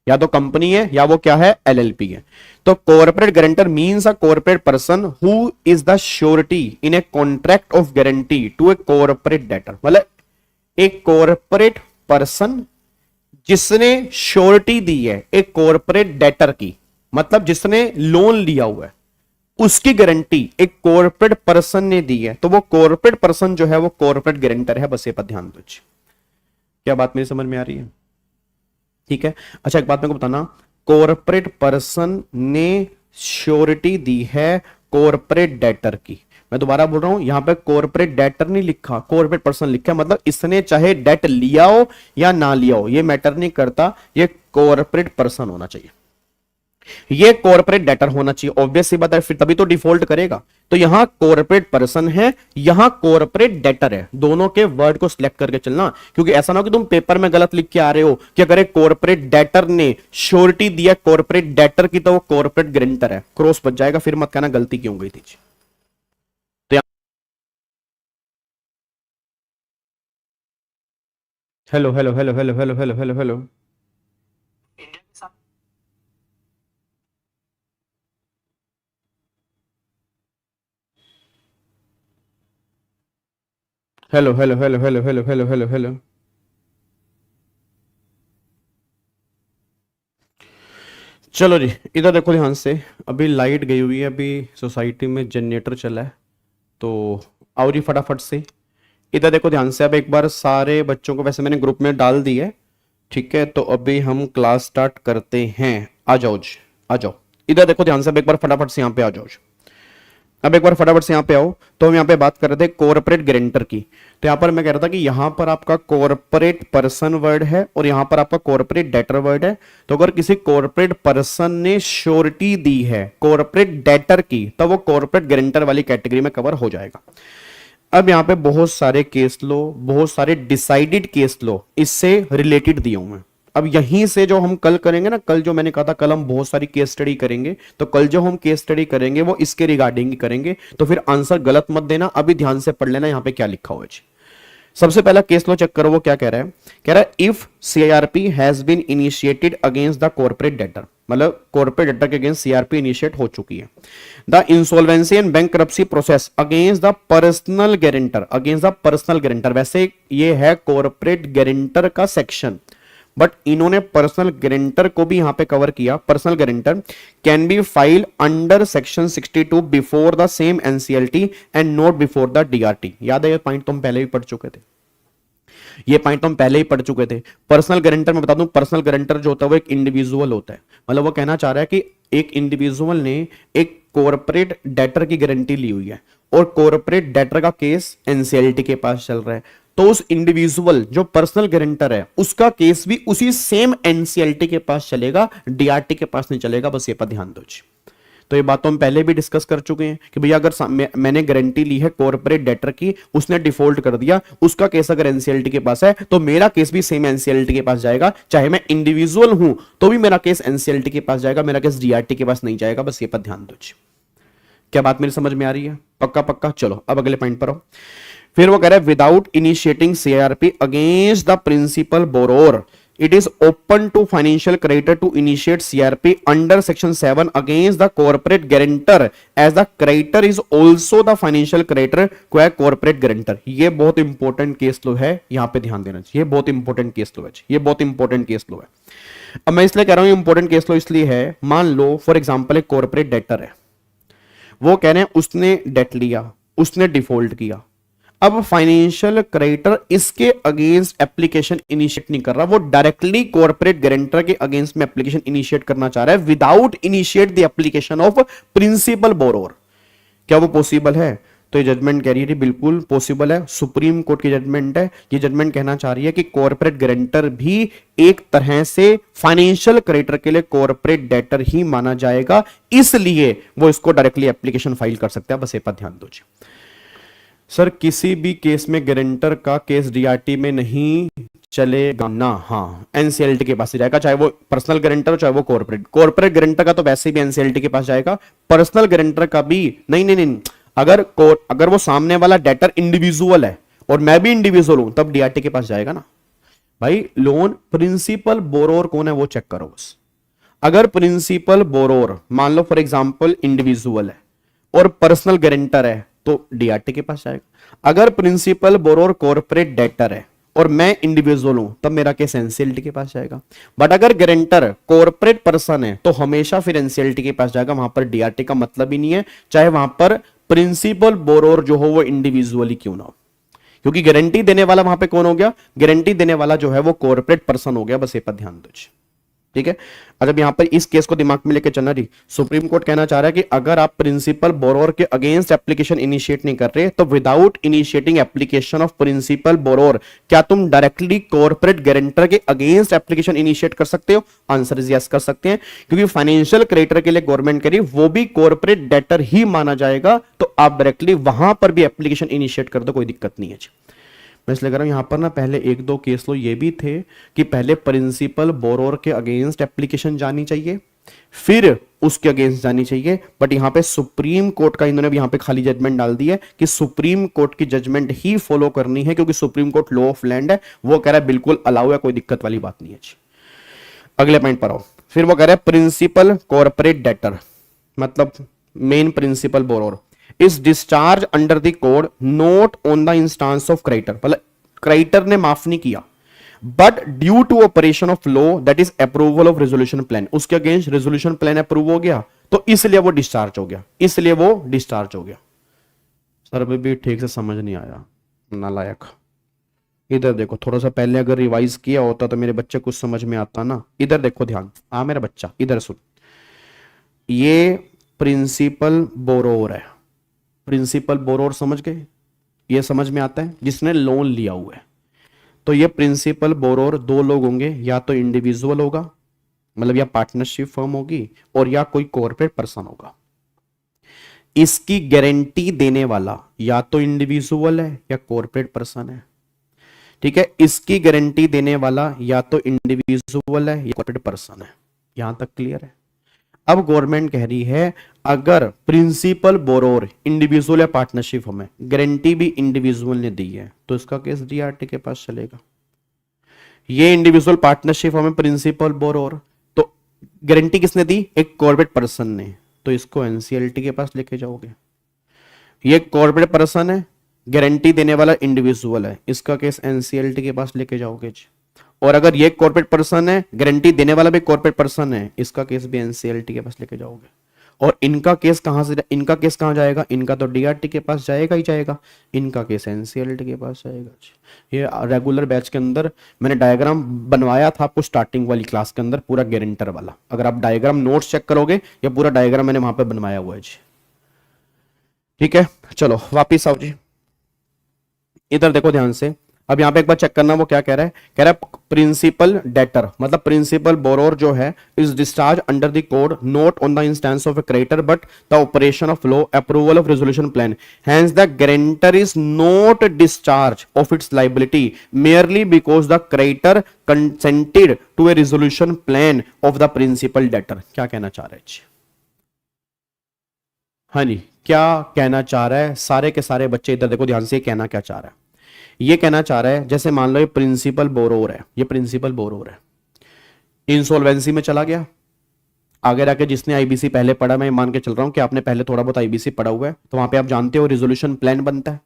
या तो कंपनी है या वो क्या है, एलएलपी है। तो corporate guarantor means a corporate person who is the surety in a contract of guarantee to a corporate debtor. मतलब एक कॉर्पोरेट पर्सन जिसने श्योरिटी दी है एक कॉर्पोरेट डेटर की, मतलब जिसने लोन लिया हुआ है उसकी गारंटी एक कॉर्पोरेट पर्सन ने दी है, तो वो कॉर्पोरेट पर्सन जो है वो कॉर्पोरेट गारंटर है। बस ये पर ध्यान दो। क्या बात मेरी समझ में आ रही है? ठीक है। अच्छा एक बात मेरे को बताना, कॉर्पोरेट पर्सन ने श्योरिटी दी है कॉर्पोरेट डेटर की। मैं दोबारा बोल रहा हूं, यहां पे कॉर्पोरेट डेटर नहीं लिखा, कॉर्पोरेट पर्सन लिखा, मतलब इसने चाहे डेट लिया हो या ना लिया हो ये मैटर नहीं करता, ये कॉर्पोरेट पर्सन होना चाहिए, ये कॉर्पोरेट डेटर होना चाहिए। ऑब्वियस सी बात है, फिर तभी तो डिफॉल्ट करेगा। तो यहां कॉर्पोरेट पर्सन है, यहां कॉर्पोरेट डेटर है। दोनों के वर्ड को सिलेक्ट करके चलना, क्योंकि ऐसा ना हो कि तुम पेपर में गलत लिख के आ रहे हो कि अगर एक कॉर्पोरेट डेटर ने श्योरिटी दिया कॉर्पोरेट डेटर की तो वो कॉर्पोरेट गारंटर है, क्रॉस बच जाएगा, फिर मत कहना गलती क्यों गई थी। Hello hello hello hello hello hello hello hello hello hello hello hello hello hello hello hello. चलो जी, इधर देखो ध्यान से। अभी लाइट गई हुई है, अभी सोसाइटी में जनरेटर चला है, तो आओ जी फटाफट से। इधर देखो ध्यान से, अब एक बार सारे बच्चों को वैसे मैंने ग्रुप में डाल दी है, ठीक है। तो अभी हम क्लास स्टार्ट करते हैं। आ जाओ जी, आ जाओ। इधर देखो ध्यान से, अब एक बार फटाफट से यहाँ पे आ जाओ जी। अब एक बार फटाफट से यहाँ पे आओ। तो हम यहाँ पे बात कर रहे थे कॉर्पोरेट गारंटर की। तो यहाँ पर मैं कह रहा था कि यहाँ पर आपका कॉर्पोरेट पर्सन वर्ड है और यहाँ पर आपका कॉर्पोरेट डेटर वर्ड है। तो अगर किसी कॉर्पोरेट पर्सन ने श्योरिटी दी है कॉर्पोरेट डेटर की, तो वो कॉर्पोरेट गारंटर वाली कैटेगरी में कवर हो जाएगा। अब यहाँ पे बहुत सारे केस लो, बहुत सारे डिसाइडेड केस लो इससे रिलेटेड दिए हुए हैं। अब यहीं से जो हम कल करेंगे ना, कल जो मैंने कहा था कल हम बहुत सारी केस स्टडी करेंगे, तो कल जो हम केस स्टडी करेंगे वो इसके रिगार्डिंग ही करेंगे। तो फिर आंसर गलत मत देना, अभी ध्यान से पढ़ लेना यहाँ पे क्या लिखा हुआ है। सबसे पहला केस लो चेक करो, वो क्या कह रहा है। कह रहा है if CRP has been initiated against the corporate debtor, मतलब कॉर्पोरेट डेटर के अगेंस्ट सीआरपी इनिशिएट हो चुकी है। The insolvency and bankruptcy process against the personal guarantor, against the personal guarantor, वैसे ये है कॉर्पोरेट गारंटर का सेक्शन, बट इन्होंने पर्सनल गारंटर को भी यहां पे कवर किया। Personal guarantor can be file under section 62 before the same NCLT and not before the DRT. याद है ये पॉइंट तो हम पहले भी पढ़ चुके थे, ये पॉइंट तो हम पहले ही पढ़ चुके थे। पर्सनल गारंटर मैं बता दूं, पर्सनल गारंटर जो होता है वो एक इंडिविजुअल होता है, मतलब वो कहना चाह रहा है कि एक इंडिविजुअल ने एक कॉर्पोरेट डेटर की गारंटी ली हुई है और कॉर्पोरेट डेटर का केस एनसीएलटी के पास चल रहा है, तो उस इंडिविजुअल जो पर्सनल गारंटर है उसका केस भी उसी सेम एनसीएलटी के पास चलेगा, डीआरटी के पास नहीं चलेगा। बस ये पर ध्यान दो। तो ये बात तो हम पहले भी डिस्कस कर चुके हैं कि भैया अगर मैंने गारंटी ली है कॉर्पोरेट डेटर की, उसने डिफॉल्ट कर दिया, उसका केस अगर एनसीएलटी के पास है तो मेरा केस भी सेम एनसीएलटी के पास जाएगा। चाहे मैं इंडिविजुअल हूं तो भी मेरा केस एनसीएलटी के पास जाएगा, मेरा केस डीआरटी के पास नहीं जाएगा। बस ये पर ध्यान दो। क्या बात मेरी समझ में आ रही है? पक्का पक्का। चलो अब अगले पॉइंट पर आओ। फिर वो कह रहा है without initiating CRP against the principal borrower it is open to financial creditor to initiate CRP under section 7 against the corporate guarantor as the creditor is also the financial creditor को है corporate guarantor। ये बहुत important case लो है, यहां पे ध्यान देना चाहिए। ये बहुत इंपॉर्टेंट केस लो है, ये बहुत इंपॉर्टेंट केस लो है। अब मैं इसलिए कह रहा हूं इंपॉर्टेंट केस लो इसलिए है, मान लो फॉर एग्जांपल एक कॉर्पोरेट डेटर है, वो कह रहे हैं उसने डेट लिया, उसने डिफॉल्ट किया। अब फाइनेंशियल क्रेडिटर इसके अगेंस्ट एप्लीकेशन इनिशिएट नहीं कर रहा, वो डायरेक्टली कॉर्पोरेट गारंटर के अगेंस्ट में एप्लीकेशन इनिशिएट करना चाह रहा है without initiate the application of principal borrower. क्या वो पॉसिबल है? तो ये जजमेंट कह रही है बिल्कुल पॉसिबल है। सुप्रीम कोर्ट की जजमेंट है, ये जजमेंट कहना चाह रही है कि कॉर्पोरेट गारंटर भी एक तरह से फाइनेंशियल क्रेडिटर के लिए कॉर्पोरेट डेटर ही माना जाएगा, इसलिए वो इसको डायरेक्टली एप्लीकेशन फाइल कर सकते हैं। बस ये पर ध्यान दो। सर किसी भी केस में गारंटर का केस डीआरटी में नहीं चलेगा ना? हाँ, एनसीएलटी के पास ही जाएगा, चाहे वो पर्सनल गारंटर हो चाहे वो कॉर्पोरेट। कॉर्पोरेट गारंटर का तो वैसे भी एनसीएलटी के पास जाएगा, पर्सनल गारंटर का भी नहीं नहीं नहीं। अगर वो सामने वाला डेटर इंडिविजुअल है और मैं भी इंडिविजुअल हूं तब डीआरटी के पास जाएगा ना भाई। लोन प्रिंसिपल बोरोर कौन है वो चेक करो बस। अगर प्रिंसिपल बोरोर मान लो फॉर एग्जांपल इंडिविजुअल है और पर्सनल गारंटर है तो डीआरटी के पास जाएगा। अगर प्रिंसिपल बोरोर कॉर्पोरेट डेटर है और मैं इंडिविजुअल हूं तब मेरा केस एनसीएलटी के पास जाएगा। बट अगर गारंटर कॉर्पोरेट पर्सन है तो हमेशा फिर एनसीएलटी के पास जाएगा, वहां पर डीआरटी का मतलब ही नहीं है, चाहे वहां पर प्रिंसिपल बोरोर जो हो वो इंडिविजुअली क्यों ना हो, क्योंकि गारंटी देने वाला वहां पे कौन हो गया? गारंटी देने वाला जो है वो कॉर्पोरेट पर्सन हो गया। बस ये पर ध्यान दो। ठीक है, अब यहां पर इस केस को दिमाग में लेके चलना जी। सुप्रीम कोर्ट कहना चाह रहा है कि अगर आप प्रिंसिपल बोरोर के अगेंस्ट एप्लीकेशन इनिशिएट नहीं कर रहे तो without initiating application of principal borrower क्या तुम डायरेक्टली कॉर्पोरेट गारंटर के अगेंस्ट एप्लीकेशन इनिशिएट कर सकते हो? आंसर इज यस, कर सकते हैं, क्योंकि फाइनेंशियल क्रेडिटर के लिए गवर्नमेंट कह रही है वो भी कॉर्पोरेट डेटर ही माना जाएगा, तो आप डायरेक्टली वहां पर भी एप्लीकेशन इनिशिएट कर दो, कोई दिक्कत नहीं है जी। मैं इसलिए कह रहा हूं यहां पर ना पहले एक दो केस लो ये भी थे कि पहले प्रिंसिपल बोरोर के अगेंस्ट एप्लीकेशन जानी चाहिए, फिर उसके अगेंस्ट जानी चाहिए। बट यहां पे सुप्रीम कोर्ट का इन्होंने यहां पे खाली जजमेंट डाल दी है कि सुप्रीम कोर्ट की जजमेंट ही फॉलो करनी है, क्योंकि supreme court law of land है, वो कह रहा है बिल्कुल अलाउ है, कोई दिक्कत वाली बात नहीं है जी। अगले पॉइंट पर आओ। फिर वो कह रहा है प्रिंसिपल कॉर्पोरेट डेटर, मतलब मेन principal borrower is discharge under the code not on the instance of creditor, मतलब क्रेडिटर ने माफ नहीं किया, but due to operation of law that is approval of resolution plan, उसके अगेंस्ट रेजोल्यूशन प्लान अप्रूव हो गया तो इसलिए वो डिस्चार्ज हो गया, इसलिए वो डिस्चार्ज हो गया। सर अभी भी ठीक से समझ नहीं आया, नालायक। इधर देखो, थोड़ा सा पहले अगर रिवाइज किया होता तो मेरे बच्चे कुछ समझ में आता ना। इधर देखो ध्यान, हाँ मेरा बच्चा इधर सुन, ये प्रिंसिपल बोरोर है, प्रिंसिपल बोरोर समझ गए, ये समझ में आता है जिसने लोन लिया हुआ है। तो ये प्रिंसिपल बोरोर दो लोग होंगे, या तो इंडिविजुअल होगा, मतलब या पार्टनरशिप फर्म होगी, और या कोई कॉर्पोरेट पर्सन होगा। इसकी गारंटी देने वाला या तो इंडिविजुअल है या कॉर्पोरेट पर्सन है, ठीक है। इसकी गारंटी देने वाला या तो इंडिविजुअल है या कॉर्पोरेट पर्सन है। यहां तक क्लियर है। अब गवर्नमेंट कह रही है अगर प्रिंसिपल बोरोर इंडिविजुअल या पार्टनरशिप हमें गारंटी भी इंडिविजुअल ने दी है तो इसका केस डीआरटी के पास चलेगा। ये इंडिविजुअल पार्टनरशिप हमें प्रिंसिपल बोरोर, तो गारंटी किसने दी? एक कॉर्पोरेट पर्सन ने, तो इसको एनसीएलटी के पास लेके जाओगे। ये कॉर्पोरेट पर्सन है, गारंटी देने वाला इंडिविजुअल है, इसका केस एनसीएलटी के पास लेके जाओगे जी। और अगर ये कॉर्पोरेट पर्सन है, गारंटी देने वाला भी कॉर्पोरेट पर्सन है, इसका केस भी एनसीएलटी के पास लेके जाओगे। और इनका केस कहां से, इनका केस कहां जाएगा? इनका तो डीआरटी के पास जाएगा ही जाएगा, इनका केस एनसीएलटी के पास जाएगा जी। ये रेगुलर बैच के अंदर मैंने डायग्राम बनवाया था आपको स्टार्टिंग वाली क्लास के अंदर, पूरा गारंटर वाला। अगर आप डायग्राम नोट्स चेक करोगे, ये पूरा डायग्राम मैंने वहां पर बनवाया हुआ है जी। ठीक है, चलो वापिस आओ जी। इधर देखो ध्यान से, अब यहां पे एक बार चेक करना वो क्या कह रहा है। कह रहा है प्रिंसिपल डेटर, मतलब प्रिंसिपल बोरोर जो है is discharge under the code not on the instance of a creditor but the operation of law approval of resolution plan, hence the guarantor is not discharge of its liability merely because the creditor consented to a resolution plan of the principal debtor. क्या कहना चाह रहे हैं? हाँ जी, क्या कहना चाह रहा है? सारे के सारे बच्चे इधर देखो ध्यान से, कहना क्या चाह रहा है? ये कहना चाह रहा है जैसे मान लो ये प्रिंसिपल बोरोर है, ये प्रिंसिपल बोरोर है, इंसॉल्वेंसी में चला गया। आगे जाके जिसने आईबीसी पहले पढ़ा, मैं मान के चल रहा हूं कि आपने पहले थोड़ा बहुत आईबीसी पढ़ा हुआ है, तो वहां पे आप जानते हो रेजोल्यूशन प्लान बनता है।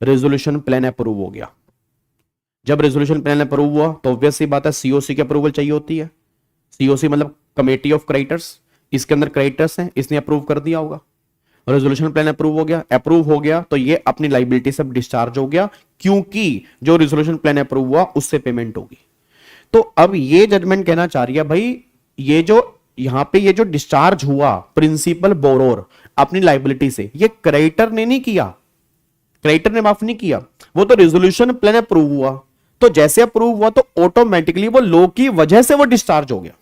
रेजोल्यूशन प्लान अप्रूव हो गया। जब रेजोल्यूशन प्लान अप्रूव हुआ तो ऑब्वियस सी बात है सीओसी की अप्रूवल चाहिए होती है। सीओसी मतलब कमेटी ऑफ क्रेडिटर्स, इसके अंदर क्रेडिटर्स हैं, इसने अप्रूव कर दिया होगा। रेजोल्यूशन प्लान अप्रूव हो गया तो ये अपनी लाइबिलिटी से डिस्चार्ज हो गया, क्योंकि जो रेजोल्यूशन प्लान अप्रूव हुआ उससे पेमेंट होगी। तो अब ये जजमेंट कहना चाह रही है भाई, ये जो यहां पे ये जो डिस्चार्ज हुआ प्रिंसिपल बोरोर अपनी लाइबिलिटी से, ये क्रेडिटर ने नहीं किया, क्रेडिटर ने माफ नहीं किया, वो तो रेजोल्यूशन प्लान अप्रूव हुआ। तो जैसे अप्रूव हुआ तो ऑटोमेटिकली वो लॉ की वजह से वो डिस्चार्ज हो गया।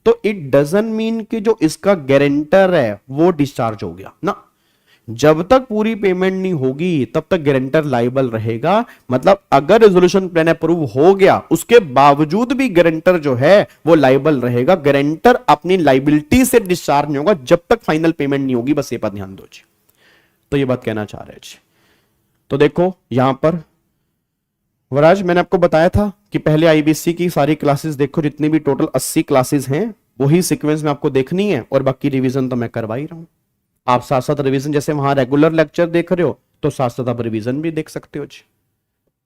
तो इट डजंट मीन कि जो इसका गारंटर है वो डिस्चार्ज हो गया ना। जब तक पूरी पेमेंट नहीं होगी तब तक गारंटर लायबल रहेगा। मतलब अगर रेजोल्यूशन प्लान अप्रूव हो गया उसके बावजूद भी गारंटर जो है वो लायबल रहेगा। गारंटर अपनी लायबिलिटी से डिस्चार्ज नहीं होगा जब तक फाइनल पेमेंट नहीं होगी। बस ये बात ध्यान दो जी। तो ये बात कहना चाह रहे हैं। तो देखो यहां पर वराज, मैंने आपको बताया था कि पहले आईबीसी की सारी क्लासेस देखो, जितनी भी टोटल 80 क्लासेस हैं वही सीक्वेंस में आपको देखनी है, और बाकी रिवीजन तो मैं करवा ही रहा हूं। आप साथ साथ रिवीजन, जैसे वहां रेगुलर लेक्चर देख रहे हो तो साथ साथ आप रिवीजन भी देख सकते हो जी,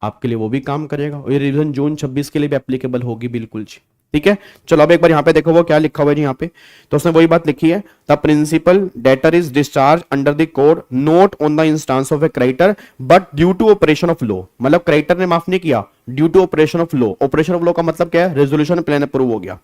आपके लिए वो भी काम करेगा। और ये रिवीजन जून 26 के लिए भी एप्लीकेबल होगी बिल्कुल जी। ठीक है, चलो अब एक बार यहां पे देखो वो क्या लिखा हुआ है जी यहाँ पे। तो उसने वही बात लिखी है, the principal debtor is discharge under the code not on the instance of a creditor but due to operation of law. मतलब क्रेडिटर ने माफ नहीं किया, due to operation of law. Operation of law का मतलब क्या है? रेजोल्यूशन प्लान अप्रूव हो गया।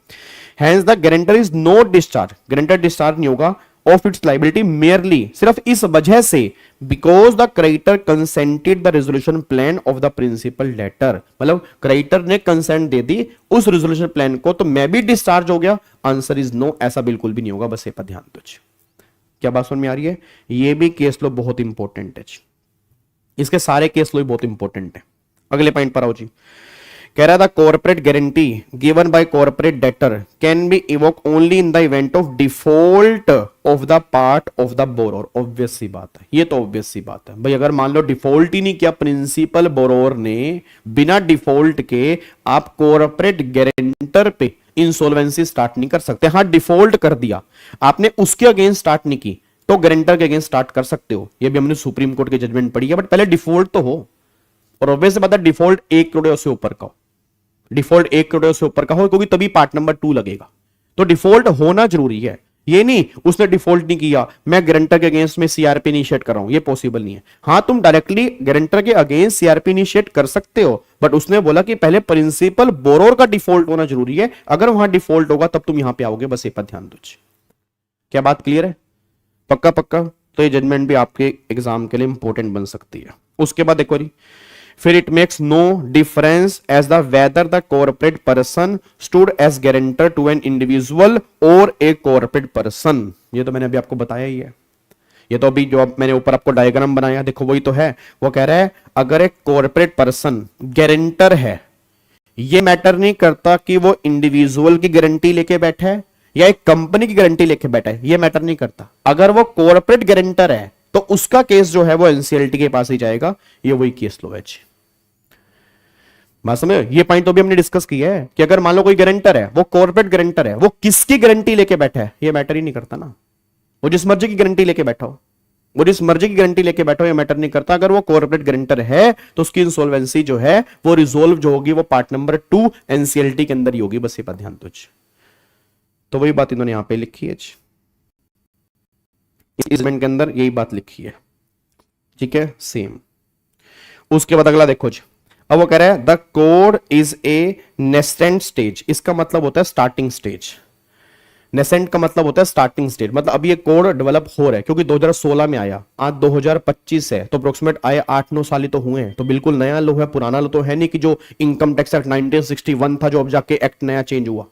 Hence the guarantor is not discharge, guarantor discharge नहीं होगा ऑफ इट्स लाइबिलिटी मेयरली, सिर्फ इस वजह से, because the creditor consented the resolution plan of the principal debtor. मतलब क्रेडिटर ने कंसेंट दे दी उस रेजोल्यूशन प्लान को, तो मैं भी डिस्चार्ज हो गया। आंसर इज नो, ऐसा बिल्कुल भी नहीं होगा। बस ये पर ध्यान दो। क्या बात समझ में आ रही है? ये भी केस लो बहुत इंपॉर्टेंट है, इसके सारे केस लो बहुत इंपॉर्टेंट है। अगले पॉइंट पर आओ जी। कह रहा था corporate guarantee given by corporate debtor can be invoke only in the event of default of the part of the borrower. Obvious सी बात है, ये तो ऑब्वियस सी बात है भाई। अगर मान लो डिफॉल्ट ही नहीं किया प्रिंसिपल बोरोर ने, बिना डिफॉल्ट के आप कॉर्पोरेट गारंटर पे इंसॉल्वेंसी स्टार्ट नहीं कर सकते। हाँ, डिफॉल्ट कर दिया आपने, उसके अगेंस्ट स्टार्ट नहीं की तो गारंटर के अगेंस्ट स्टार्ट कर सकते हो। ये भी हमने सुप्रीम कोर्ट के जजमेंट पढ़ी है, बट पहले डिफॉल्ट तो हो। और ऑब्वियस बात है डिफॉल्ट 1 करोड़ से ऊपर का हो, डिफॉल्ट 1 करोड़ से ऊपर का हो, क्योंकि तभी पार्ट नंबर 2 लगेगा। तो डिफॉल्ट होना जरूरी है। ये नहीं उसने डिफॉल्ट नहीं किया, मैं गारंटर के अगेंस्ट में सीआरपी इनिशिएट कर रहा हूं, ये पॉसिबल नहीं है। हां, तुम डायरेक्टली गारंटर के अगेंस्ट सीआरपी इनिशिएट कर सकते हो, बट उसने बोला कि पहले प्रिंसिपल बोरोर का डिफॉल्ट होना जरूरी है। अगर वहां डिफॉल्ट होगा तब तुम यहां पे आओगे, बस ये पर ध्यान दो। क्या बात क्लियर है? पक्का पक्का। तो ये जजमेंट भी आपके एग्जाम के लिए इंपॉर्टेंट बन सकती है। उसके बाद एक बारी फिर it makes no difference as the whether the corporate person stood as guarantor to an individual और ए कॉर्पोरेट पर्सन। ये तो मैंने अभी आपको बताया ही है। ये तो अभी जो मैंने ऊपर आपको डायग्राम बनाया देखो वही तो है। वो कह रहा है अगर एक कॉर्पोरेट पर्सन गारंटर है, ये मैटर नहीं करता कि वो इंडिविजुअल की गारंटी लेके बैठा है या एक कंपनी की गारंटी लेके बैठा है, ये मैटर नहीं करता। अगर वो कॉर्पोरेट गारंटर है तो उसका केस जो है वो एनसीएलटी के पास ही जाएगा। ये वही केस लो है। बात समझ? ये पॉइंट तो भी हमने डिस्कस किया है कि अगर मान लो कोई गारंटर है, वो कॉर्पोरेट गारंटर है, वो किसकी गारंटी लेके बैठा है ये मैटर ही नहीं करता ना। वो जिस मर्जी की गारंटी लेके बैठा हो, वो जिस मर्जी की गारंटी लेके बैठा हो, ये मैटर नहीं करता। अगर वो कॉर्पोरेट गारंटर है तो उसकी इंसॉल्वेंसी जो है वो रिजोल्व जो होगी वो पार्ट नंबर 2 एनसीएलटी के अंदर ही होगी। बस ये पर ध्यान दो। तो वही बात इन्होंने यहां पे लिखी है, इस के अंदर यही बात लिखी है। ठीक है, सेम। उसके बाद अगला देखो जी। अब वो कह रहा है the code is a nascent stage. इसका मतलब होता है स्टार्टिंग स्टेज। नेसेंट का मतलब होता है स्टार्टिंग स्टेज, मतलब अभी ये कोड डेवलप हो रहा है, क्योंकि 2016 में आया, आज 2025 है, तो अप्रोक्सीमेट आए 8-9 साल ही तो हुए हैं। तो बिल्कुल नया लो है, पुराना लो तो है नहीं कि जो इनकम टैक्स एक्ट 1961 था जो अब जाके एक्ट नया चेंज हुआ,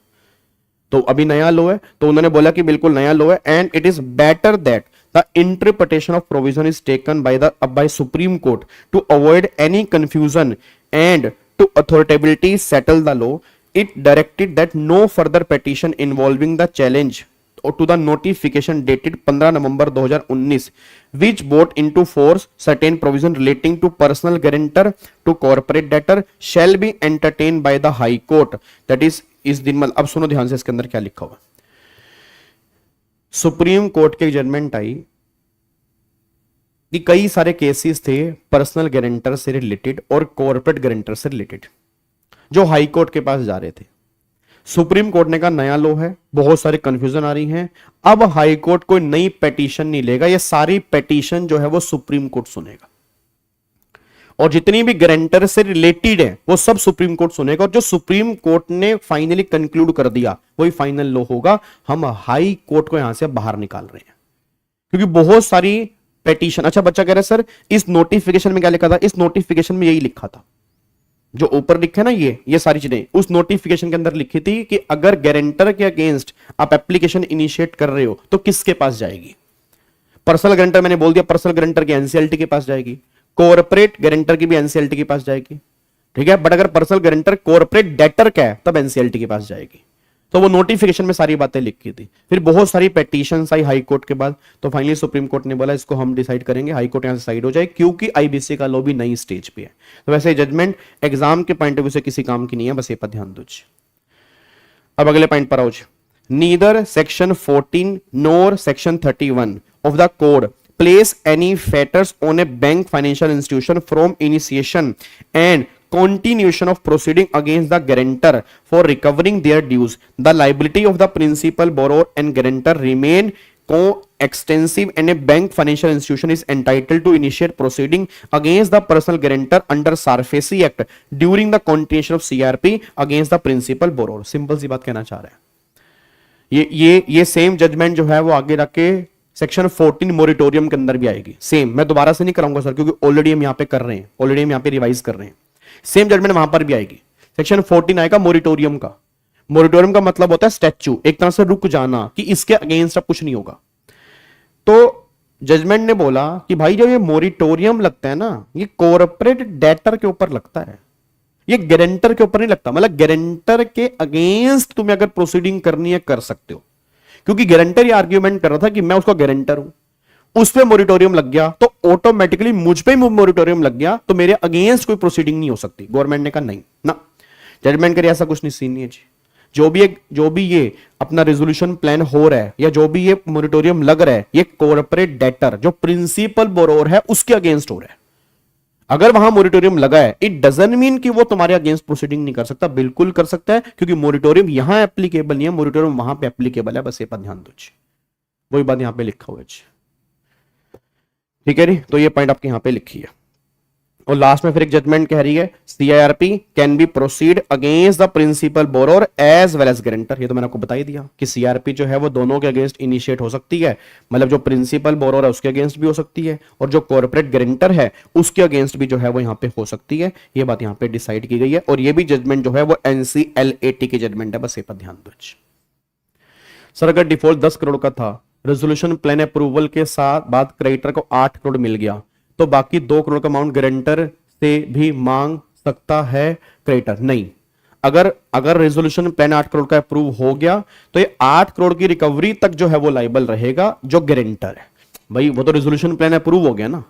तो अभी नया लो है। तो उन्होंने बोला कि बिल्कुल नया लो है। And it is better that the interpretation of provision is taken by supreme court to avoid any confusion and to authoritatively settle the law. It directed that no further petition involving the challenge to the notification dated 15 November 2019 which brought into force certain provision relating to personal guarantor to corporate debtor shall be entertained by the high court। that is इस दिन मतलब अब सुनो ध्यान से, इसके अंदर क्या लिखा हुआ। सुप्रीम कोर्ट के जजमेंट आई कि कई सारे केसेस थे पर्सनल गारंटर से रिलेटेड और कॉर्पोरेट गारंटर से रिलेटेड जो हाई कोर्ट के पास जा रहे थे। सुप्रीम कोर्ट ने कहा नया लो है, बहुत सारी कंफ्यूजन आ रही है, अब हाई कोर्ट कोई नई पिटीशन नहीं लेगा, ये सारी पिटीशन जो है वो सुप्रीम कोर्ट सुनेगा और जितनी भी गारंटर से रिलेटेड है वो सब सुप्रीम कोर्ट सुनेगा। और जो सुप्रीम कोर्ट ने फाइनली कंक्लूड कर दिया वही फाइनल लो होगा। हम हाई कोर्ट को यहां से बाहर निकाल रहे हैं क्योंकि बहुत सारी पिटीशन। अच्छा, बच्चा कह रहा है सर इस नोटिफिकेशन में क्या लिखा था? इस नोटिफिकेशन में यही लिखा था जो ऊपर लिखा है ना, ये सारी चीजें उस नोटिफिकेशन के अंदर लिखी थी कि अगर गारंटर के अगेंस्ट आप एप्लीकेशन इनिशिएट कर रहे हो तो किसके पास जाएगी? पर्सनल गारंटर, मैंने बोल दिया पर्सनल गारंटर की एनसीएलटी के पास जाएगी, कॉर्पोरेट गारंटर की भी एनसीएलटी के पास जाएगी। ठीक है, बट अगर पर्सनल गारंटर कॉर्पोरेट डेटर का है तब एनसीएलटी के पास जाएगी। तो वो नोटिफिकेशन में सारी बातें लिखी थी। फिर बहुत सारी पिटीशंस आई हाई कोर्ट के बाद, तो फाइनली सुप्रीम कोर्ट ने बोला इसको हम डिसाइड करेंगे, हाई कोर्ट यहां से साइड हो जाए क्योंकि आईबीसी का लॉ भी नई स्टेज पे है। तो वैसे जजमेंट एग्जाम के पॉइंट ऑफ व्यू से किसी काम की नहीं है, बस ये पर ध्यान दो। अब अगले पॉइंट पर आओ। Neither section 14 NOR section 31 of the code place any fetters on a bank financial institution from initiation and continuation of proceeding against the guarantor for recovering their dues. The liability of the principal borrower and guarantor remain co-extensive and a bank financial institution is entitled to initiate proceeding against the personal guarantor under SARFAESI Act during the continuation of CRP against the principal borrower. Simple सी बात कहना चाह रहे हैं। ये same judgement जो है वो आगे रखे सेक्शन 14 मोरिटोरियम के अंदर भी आएगी। सेम, मैं दोबारा से नहीं कराऊंगा सर क्योंकि ऑलरेडी हम यहां पे कर रहे हैं, ऑलरेडी हम यहां पे रिवाइज कर रहे हैं। सेम जजमेंट वहां पर भी आएगी। सेक्शन 14 आएगा मोरिटोरियम का। मोरिटोरियम का मतलब होता है स्टैच्यू, एक तरह से रुक जाना कि इसके अगेंस्ट अब कुछ नहीं होगा। तो जजमेंट ने बोला कि भाई जब ये मोरिटोरियम लगता है ना, ये कॉर्पोरेट डेटर के ऊपर लगता है, ये गारंटर के ऊपर नहीं लगता, मतलब गारंटर के अगेंस्ट तुम्हें अगर प्रोसीडिंग करनी है कर सकते हो, क्योंकि गारंटर ये आर्ग्यूमेंट कर रहा था कि मैं उसका गारंटर हूं, उस पे मोरिटोरियम लग गया तो ऑटोमेटिकली मुझ पे मोरिटोरियम लग गया तो मेरे अगेंस्ट कोई प्रोसीडिंग नहीं हो सकती। गवर्नमेंट ने कहा नहीं ना, जजमेंट करे ऐसा कुछ नहीं, सीन नहीं है जी। जो भी ये अपना रेजोल्यूशन प्लान हो रहा है या जो भी ये मोरिटोरियम लग रहा है, ये कॉर्पोरेट डेटर जो प्रिंसिपल बोरोर है उसके अगेंस्ट हो रहा है। अगर वहां मोरिटोरियम लगा है, इट डजंट मीन कि वो तुम्हारे अगेंस्ट प्रोसीडिंग नहीं कर सकता, बिल्कुल कर सकता है, क्योंकि मोरिटोरियम यहां एप्लीकेबल नहीं है, मोरिटोरियम वहां पे एप्लीकेबल है। बस ये पर ध्यान दो जी, वही बात यहां पे लिखा हुआ है जी, ठीक है जी। तो ये पॉइंट आपके यहां पे लिखी है। और लास्ट में फिर एक जजमेंट कह रही है CIRP can be proceed against the principal borrower as well as guarantor. ये तो मैंने आपको बता ही दिया कि सीआरपी जो है वो दोनों के अगेंस्ट इनिशिएट हो सकती है, मतलब जो प्रिंसिपल बोरोर है उसके अगेंस्ट भी हो सकती है और जो कॉर्पोरेट गारंटर है उसके अगेंस्ट भी जो है वो यहाँ पे हो सकती है। ये बात यहाँ पे डिसाइड की गई है और ये भी जजमेंट जो है वो एनसीएलएटी की जजमेंट है, बस ये पर ध्यान दो। सर अगर डिफॉल्ट 10 करोड़ का था, रेजोल्यूशन प्लान अप्रूवल के साथ बाद क्रेडिटर को 8 करोड़ मिल गया, तो बाकी 2 करोड़ का अमाउंट गारंटर से भी मांग सकता है क्रेडिटर? नहीं। अगर रेजोल्यूशन प्लान 8 करोड़ का अप्रूव हो गया तो ये 8 करोड़ की रिकवरी तक जो है वो लाइबल रहेगा जो गारंटर है। भाई वो तो रेजोल्यूशन प्लान अप्रूव हो गया ना,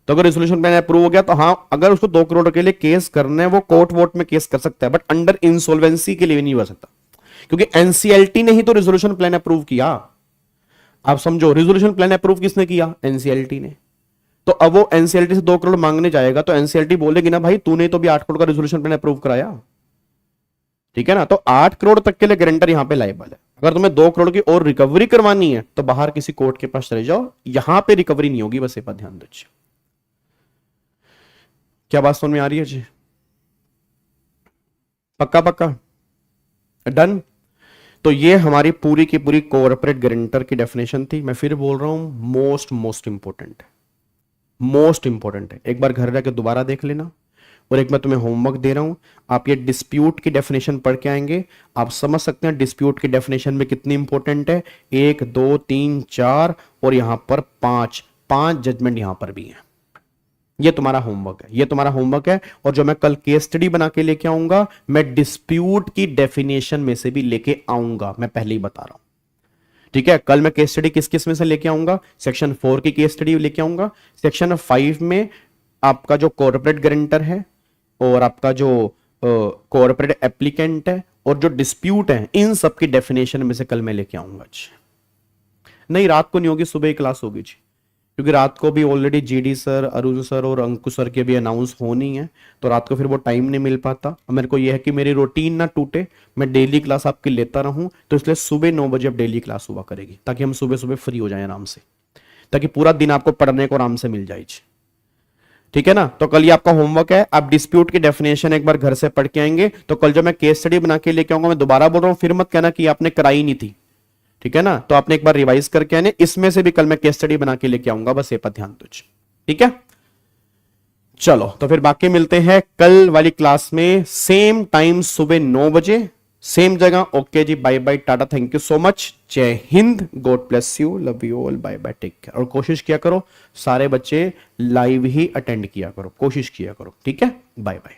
तो अगर रेजोल्यूशन प्लान अप्रूव हो गया तो हाँ, अगर उसको 2 करोड़ के लिए केस करना है वो कोर्ट वोट में केस कर सकता है, बट अंडर इंसॉल्वेंसी के लिए नहीं हो सकता, क्योंकि एनसीएलटी ने ही तो रेजोल्यूशन प्लान अप्रूव किया। आप समझो, रेजोल्यूशन प्लान अप्रूव किसने किया? एनसीएलटी ने। तो अब वो एनसीएलटी से 2 करोड़ मांगने जाएगा तो एनसीएलटी बोलेगी ना भाई तूने तो भी 8 करोड़ का रेजोल्यूशन प्लान अप्रूव कराया, ठीक है ना। तो 8 करोड़ तक के लिए गारंटर यहां पे लायबल है। अगर तुम्हें 2 करोड़ की और रिकवरी करवानी है तो बाहर किसी कोर्ट के पास चले जाओ, यहां पे रिकवरी नहीं होगी, बस ये बात ध्यान दीजिए। क्या बात समझ में आ रही है जी? पक्का पक्का डन। तो ये हमारी पूरी की पूरी कॉर्पोरेट गारंटर की डेफिनेशन थी। मैं फिर बोल रहा हूं, मोस्ट इंपॉर्टेंट है। एक बार घर जाके दोबारा देख लेना और एक बार तुम्हें होमवर्क दे रहा हूं, आप ये डिस्प्यूट की डेफिनेशन पढ़ के आएंगे, आप समझ सकते हैं डिस्प्यूट की डेफिनेशन में कितनी इंपॉर्टेंट है। 1 2 3 4 और यहां पर 5 जजमेंट यहां पर भी है। ये तुम्हारा होमवर्क है और जो मैं कल केस स्टडी बना के लेके आऊंगा, मैं डिस्प्यूट की डेफिनेशन में से भी लेके आऊंगा, मैं पहले ही बता रहा हूं, ठीक है। कल मैं केस स्टडी किस में से लेके आऊंगा? सेक्शन 4 की केस स्टडी लेके आऊंगा। सेक्शन 5 में आपका जो कॉर्पोरेट गारंटर है और आपका जो कॉर्पोरेट एप्लीकेंट है और जो डिस्प्यूट है, इन सब की डेफिनेशन में से कल मैं लेके आऊंगा। नहीं, रात को नहीं होगी, सुबह ही क्लास होगी जी, क्योंकि रात को भी already GD sir, Arun sir और अंकुश सर के भी अनाउंस होनी है, तो रात को फिर वो टाइम नहीं मिल पाता। मेरे को यह है कि मेरी रूटीन ना टूटे, मैं डेली क्लास आपकी लेता रहूं, तो इसलिए सुबह 9 बजे अब डेली क्लास हुआ करेगी, ताकि हम सुबह सुबह फ्री हो जाए आराम से, ताकि पूरा दिन आपको पढ़ने को आराम से मिल जाए, ठीक है ना। तो कल ये आपका होमवर्क है, आप डिस्प्यूट की डेफिनेशन एक बार घर से पढ़ के आएंगे। तो कल जो मैं केस स्टडी बना के लेके आऊंगा, मैं दोबारा बोल रहा हूं, फिर मत कहना कि आपने कराई नहीं थी, ठीक है ना। तो आपने एक बार रिवाइज करके आने, इसमें से भी कल मैं केस स्टडी बना के लेके आऊंगा, बस ये पर ध्यान दो, ठीक है। चलो तो फिर बाकी मिलते हैं कल वाली क्लास में, सेम टाइम सुबह 9 बजे सेम जगह। ओके जी, बाय बाय, टाटा, थैंक यू सो मच, जय हिंद, god bless you, love you all, bye bye, take care. और कोशिश किया करो सारे बच्चे लाइव ही अटेंड किया करो, कोशिश किया करो, ठीक है। Bye bye.